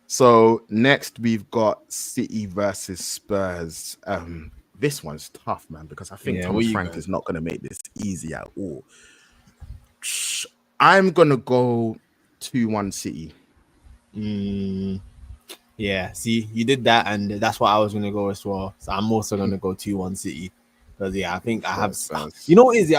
S5: So next we've got City versus Spurs. This one's tough, man, because I think Thomas Frank is not gonna make this easy at all. I'm gonna go 2-1 City.
S2: Yeah, see, you did that, and that's what I was gonna go as well. So I'm also gonna go 2-1 City. Because I think I have. You know what is it?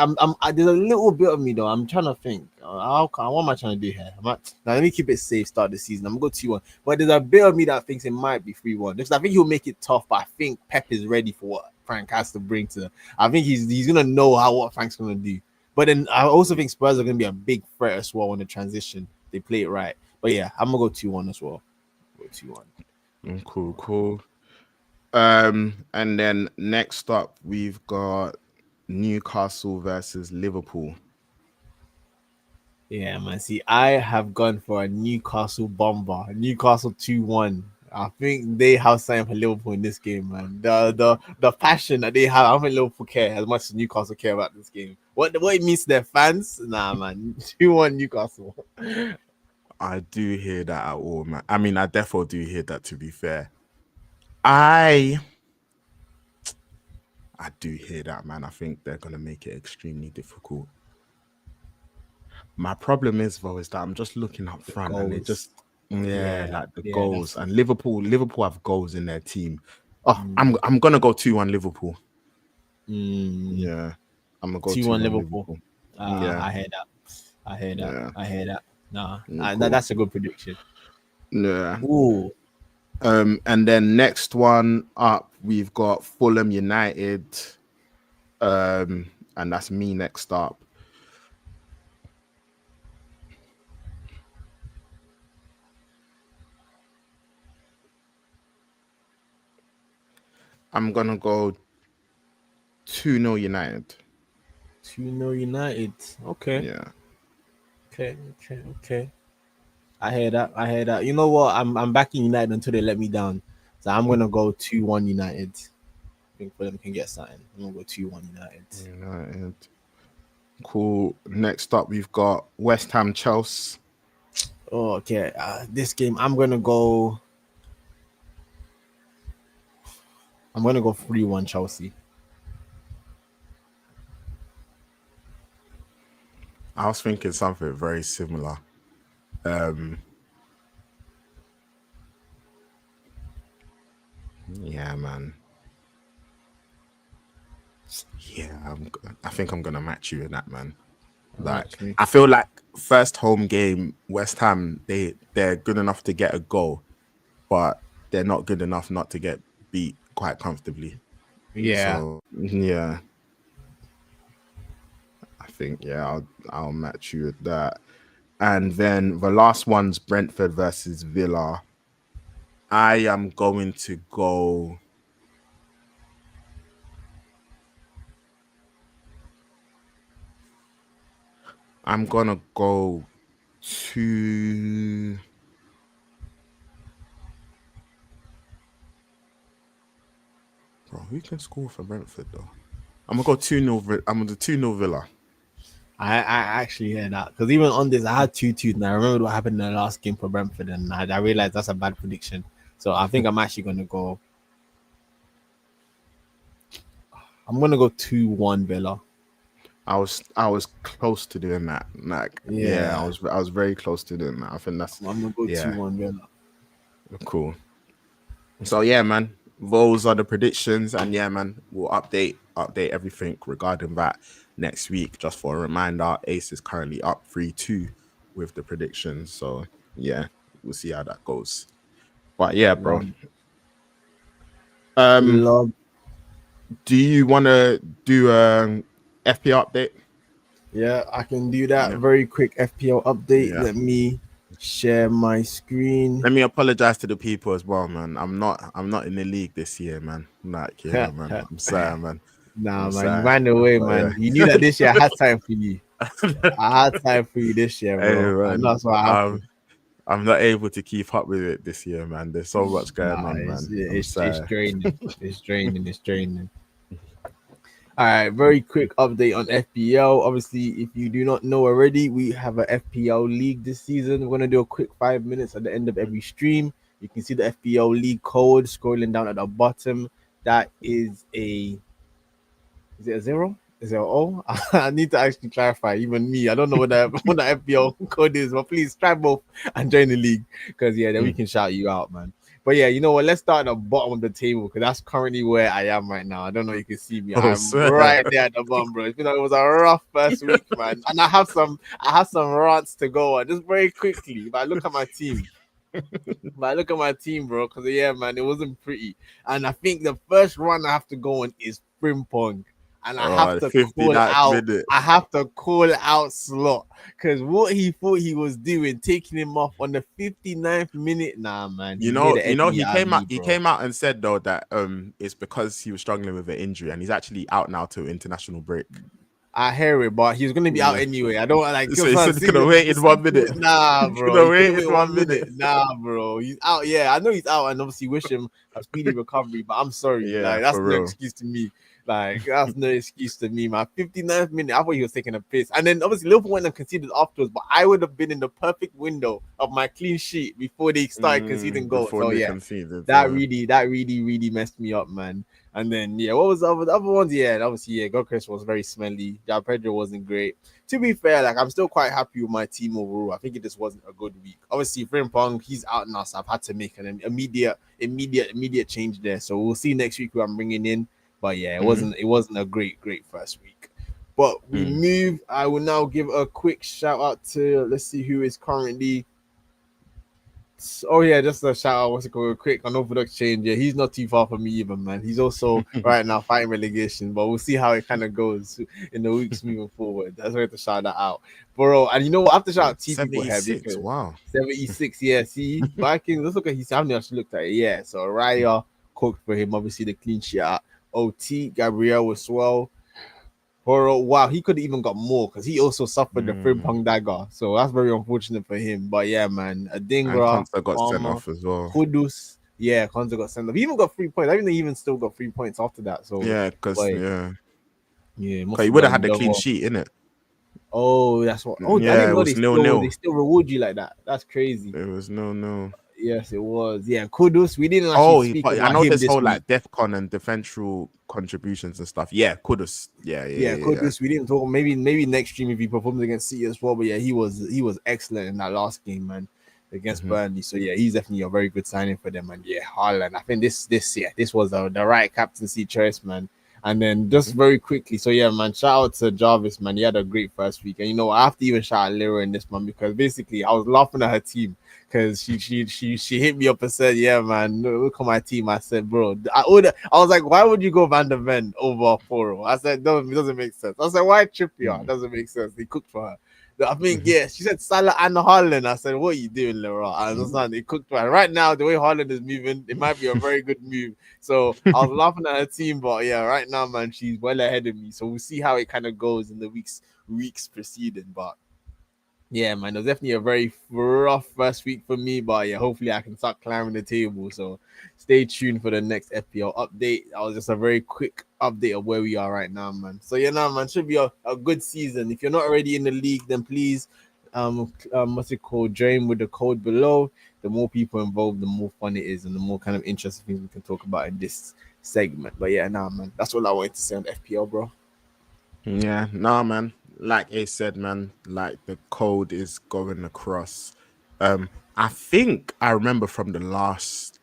S2: There's a little bit of me though. I'm trying to think. What am I trying to do here? Now let me keep it safe. Start the season. I'm gonna go 2-1. But there's a bit of me that thinks it might be 3-1. Because I think he'll make it tough. But I think Pep is ready for what Frank has to bring to. I think he's gonna know what Frank's gonna do. But then I also think Spurs are gonna be a big threat as well on the transition. They play it right. But yeah, I'm gonna go 2-1 as well. Go 2-1.
S5: Cool. And then next up, we've got Newcastle versus Liverpool.
S2: Yeah, man. See, I have gone for a Newcastle bomber. Newcastle 2-1. I think they have something for Liverpool in this game, man. The passion that they have, I don't think Liverpool care as much as Newcastle care about this game. What it means to their fans, nah, man. 2-1 Newcastle.
S5: I do hear that at all, man. I mean, I definitely do hear that, to be fair. I do hear that, man. I think they're going to make it extremely difficult. My problem is, though, is that I'm just looking up front and they just, like the goals. And Liverpool have goals in their team. Oh, I'm going to go 2-1 Liverpool. Yeah. I'm going to go 2-1 Liverpool.
S2: Yeah. I hear that. Nah, cool. That's a good prediction.
S5: Yeah.
S2: Ooh.
S5: And then next one up, we've got Fulham United. And that's me next up. I'm gonna go 2-0 United.
S2: 2-0 United. Okay.
S5: Yeah.
S2: Okay. I hear that. You know what? I'm backing United until they let me down. So I'm gonna go 2-1 United. I think Fulham can get something. I'm gonna go 2-1 United.
S5: Cool. Next up, we've got West Ham Chelsea.
S2: Oh, okay. This game, I'm gonna go 3-1 Chelsea.
S5: I was thinking something very similar. Yeah, man. Yeah, I think I'm gonna match you in that, man. Like, I feel like first home game, West Ham, they're good enough to get a goal, but they're not good enough not to get beat quite comfortably.
S2: Yeah.
S5: So, yeah. I think, I'll match you with that. And then the last one's Brentford versus Villa. I am going to go. I'm gonna go to. Bro, who can score for Brentford though? I'm gonna go 2-0. I'm gonna do 2-0 Villa.
S2: I actually hear that because even on this, I had 2-2, and I remember what happened in the last game for Brentford, and I realized that's a bad prediction. So I think I'm actually gonna go. I'm gonna go 2-1 Villa.
S5: I was close to doing that. Like, yeah,
S2: Yeah,
S5: I was very close to doing that. I think that's
S2: I'm gonna go
S5: yeah,
S2: 2-1 Villa.
S5: cool. So yeah, man, those are the predictions, and yeah, man, we'll update everything regarding that next week. Just for a reminder, Ace is currently up 3-2 with the predictions. So yeah, we'll see how that goes. But yeah, bro.
S2: Love,
S5: Um,
S2: love.
S5: do you want to do FP update?
S2: Yeah, I can do that.
S5: Yeah,
S2: Very quick FPL update.
S5: yeah.
S2: Let me share my screen.
S5: Let me apologize to the people as well, man. I'm not in the league this year, man. Like, yeah, man. I'm sorry, man.
S2: Nah,
S5: I'm
S2: man, you
S5: sorry.
S2: ran away,
S5: But
S2: man. You knew that this year I had time for you. I had time for you this year,
S5: hey,
S2: bro. And
S5: man.
S2: that's what happened.
S5: I'm not able to keep up with it this year, man. There's so much going
S2: Nah,
S5: on,
S2: it's
S5: man. I'm
S2: it's it's
S5: sorry.
S2: draining. It's draining. It's draining. All right, very quick update on FPL. Obviously, if you do not know already, we have a FPL league this season. We're gonna do a quick 5 minutes at the end of every stream. You can see the FPL league code scrolling down at the bottom. That is it a zero? Is it an O? I need to actually clarify. Even me, I don't know what what the FPL code is, but please try both and join the league because yeah, then we can shout you out, man. But yeah, you know what? Let's start at the bottom of the table because that's currently where I am right now. I don't know if you can see me.
S5: Oh,
S2: I'm
S5: swear.
S2: right there at the bottom, bro. You know, it was a rough first week, man, and I have some rants to go on. Just very quickly, if I look at my team. But I look at my team, bro, because yeah, man, it wasn't pretty. And I think the first run I have to go on is Frimpong. And I have
S5: Oh,
S2: to
S5: 50
S2: call
S5: that
S2: out,
S5: minute.
S2: Slot. Because what he thought he was doing, taking him off on the 59th minute. Nah, man, he made an enemy out of me,
S5: He
S2: bro.
S5: came out and said though that it's because he was struggling with an injury and he's actually out now to international break.
S2: I hear it, but he's gonna be out
S5: Yeah.
S2: anyway. I don't like.
S5: So he said he could have waited 1 minute.
S2: Nah,
S5: He could
S2: bro.
S5: have
S2: He couldn't
S5: waited
S2: wait
S5: 1
S2: 1
S5: minute.
S2: minute. Nah, bro. He's out. Yeah, I know he's out, and obviously wish him a speedy recovery. But I'm sorry.
S5: Yeah,
S2: Like that's
S5: for
S2: no
S5: real.
S2: excuse to me. Like that's no excuse to me. My 59th minute, I thought he was taking a piss, and then obviously Liverpool went and conceded afterwards. But I would have been in the perfect window of my clean sheet before they started conceding goals.
S5: Before
S2: So
S5: they
S2: yeah,
S5: conceded.
S2: that really messed me up, man. And then yeah, what was the other ones? Yeah, obviously yeah, Gokres was very smelly. Ja Pedro wasn't great. To be fair, like I'm still quite happy with my team overall. I think it just wasn't a good week. Obviously, Frimpong, he's out now, so I've had to make an immediate change there. So we'll see next week who I'm bringing in. But yeah, it wasn't a great first week. But we move. I will now give a quick shout out to let's see who is currently. Oh yeah, just a shout out. What's it called? Quick on Orthodox Change. Yeah, he's not too far from me even, man. He's also right now fighting relegation, but we'll see how it kind of goes in the weeks moving forward. That's why to shout that out, bro. And you know what? I have to shout out T people here
S5: 76.
S2: because
S5: Wow.
S2: 76. Yeah, see Vikings. Let's look at his. I haven't actually looked at it. Yeah, so Raya cooked for him. Obviously the clean sheet out. OT Gabriel as well. Horo, wow, he could have even got more because he also suffered the Frimpong dagger. So that's very unfortunate for him. But yeah, man,
S5: And
S2: Adingra,
S5: Consta got sent
S2: Palmer,
S5: off as well.
S2: Kudus, yeah, Konza got sent off. He even got 3 points. I think he even still got 3 points after that. So
S5: Yeah, because
S2: like,
S5: yeah,
S2: must
S5: he
S2: have
S5: would have
S2: done
S5: had the clean
S2: well.
S5: sheet in it.
S2: Oh, that's what. Oh, I
S5: Yeah,
S2: didn't
S5: it
S2: know
S5: was 0-0.
S2: they still reward you like that. That's crazy.
S5: It was no.
S2: Yes, it was. Yeah, Kudus. We didn't
S5: Oh,
S2: actually speak
S5: I
S2: about
S5: know
S2: him
S5: this
S2: this
S5: whole
S2: week.
S5: like DEFCON and defensive contributions and stuff. Yeah, Kudus. Yeah.
S2: Kudus. We didn't talk. Maybe next stream if he performs against City as well. But yeah, he was excellent in that last game, man, against Burnley. So yeah, he's definitely a very good signing for them. And yeah, Haaland. I think this was the right captaincy choice, man. And then just very quickly, so yeah, man, shout out to Jarvis, man. He had a great first week. And you know, I have to even shout out Lyra in this one because basically I was laughing at her team because she hit me up and said, yeah, man, look at my team. I said, bro, I was like, why would you go Van der Ven over Foro? I said, no, it doesn't make sense. I said, why Trippier? It doesn't make sense. They cooked for her. I think, yeah, she said Salah and Haaland. I said, what are you doing, Leroy? I understand. They cooked for her. Right now, the way Haaland is moving, it might be a very good move. So I was laughing at her team, but yeah, right now, man, she's well ahead of me. So we'll see how it kind of goes in the weeks preceding. But Yeah, man, it was definitely a very rough first week for me, but yeah, hopefully I can start climbing the table. So stay tuned for the next FPL update. That was just a very quick update of where we are right now, man. So yeah, now man, should be a good season. If you're not already in the league, then please what's it called? Join with the code below. The more people involved, the more fun it is, and the more kind of interesting things we can talk about in this segment. But yeah, nah, man, that's all I wanted to say on FPL, bro.
S5: Yeah, nah, man. Like Ace said, man, like the code is going across. I think I remember from the last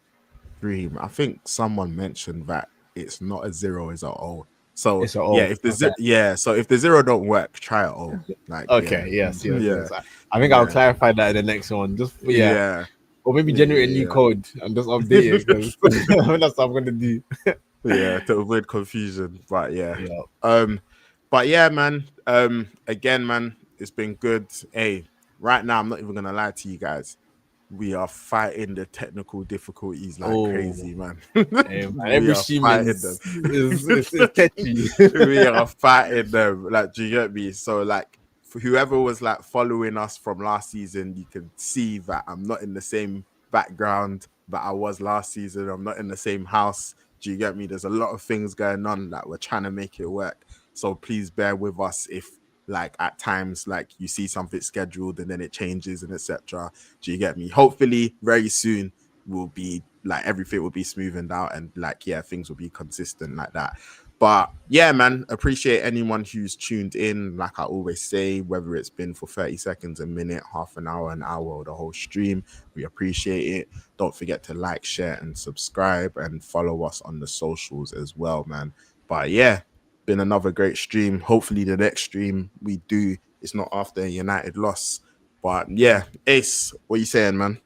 S5: stream, I think someone mentioned that it's not a 0, it's a O. So
S2: It's an
S5: yeah,
S2: O.
S5: if the
S2: Okay.
S5: so if the 0 don't work, try it O. Like
S2: Okay.
S5: yeah,
S2: Yes.
S5: yeah,
S2: I think I'll
S5: yeah,
S2: clarify that in the next one. Just for, yeah,
S5: yeah,
S2: or maybe generate a new
S5: yeah,
S2: code and just update it because that's what I'm gonna do.
S5: yeah, to avoid confusion. But yeah,
S2: Yeah.
S5: um, but yeah, man. Again, man, it's been good. Hey, right now, I'm not even gonna lie to you guys. We are fighting the technical difficulties like
S2: Oh,
S5: crazy, man.
S2: man,
S5: We
S2: every
S5: are fighting them.
S2: Siemens is catchy.
S5: We are fighting them. Like, do you get me? So, like, for whoever was like following us from last season, you can see that I'm not in the same background that I was last season. I'm not in the same house. Do you get me? There's a lot of things going on that we're trying to make it work. So please bear with us if like at times like you see something scheduled and then it changes and etc. Do you get me? Hopefully very soon will be like everything will be smoothened out and like yeah, things will be consistent like that. But yeah, man, appreciate anyone who's tuned in. Like I always say, whether it's been for 30 seconds, a minute, half an hour, or the whole stream, we appreciate it. Don't forget to like, share, and subscribe and follow us on the socials as well, man. But yeah, been another great stream. Hopefully the next stream we do is not after a United loss. But yeah, Ace, what are you saying, man?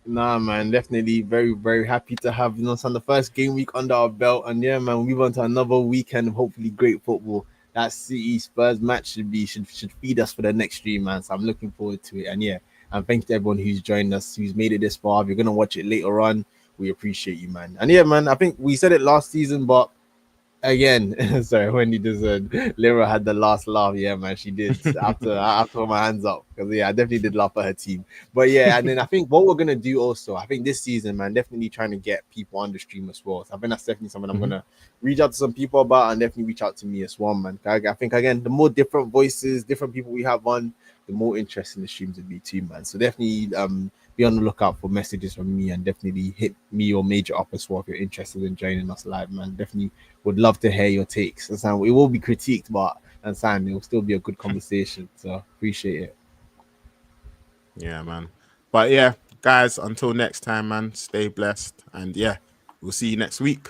S2: Nah, man, definitely very, very happy to have us on the first game week under our belt. And yeah, man, we move on to another weekend of hopefully great football. That City Spurs match should feed us for the next stream, man. So I'm looking forward to it. And yeah, and thanks to everyone who's joined us, who's made it this far. If you're gonna watch it later on, we appreciate you, man. And yeah, man, I think we said it last season, but again, sorry, Wendy just Lyra had the last laugh. Yeah, man, she did. I put my hands up because yeah, I definitely did laugh at her team. But yeah, and then I think what we're gonna do also, I think this season, man, definitely trying to get people on the stream as well. So I think that's definitely something I'm gonna reach out to some people about and definitely reach out to me as well, man. I think again, the more different voices, different people we have on, the more interesting the streams would be too, man. So definitely be on the lookout for messages from me and definitely hit me or Major up as well if you're interested in joining us live, man. Definitely would love to hear your takes. And it will be critiqued, but and Sam, it will still be a good conversation. So appreciate it.
S5: Yeah, man. But yeah, guys, until next time, man, stay blessed. And yeah, we'll see you next week.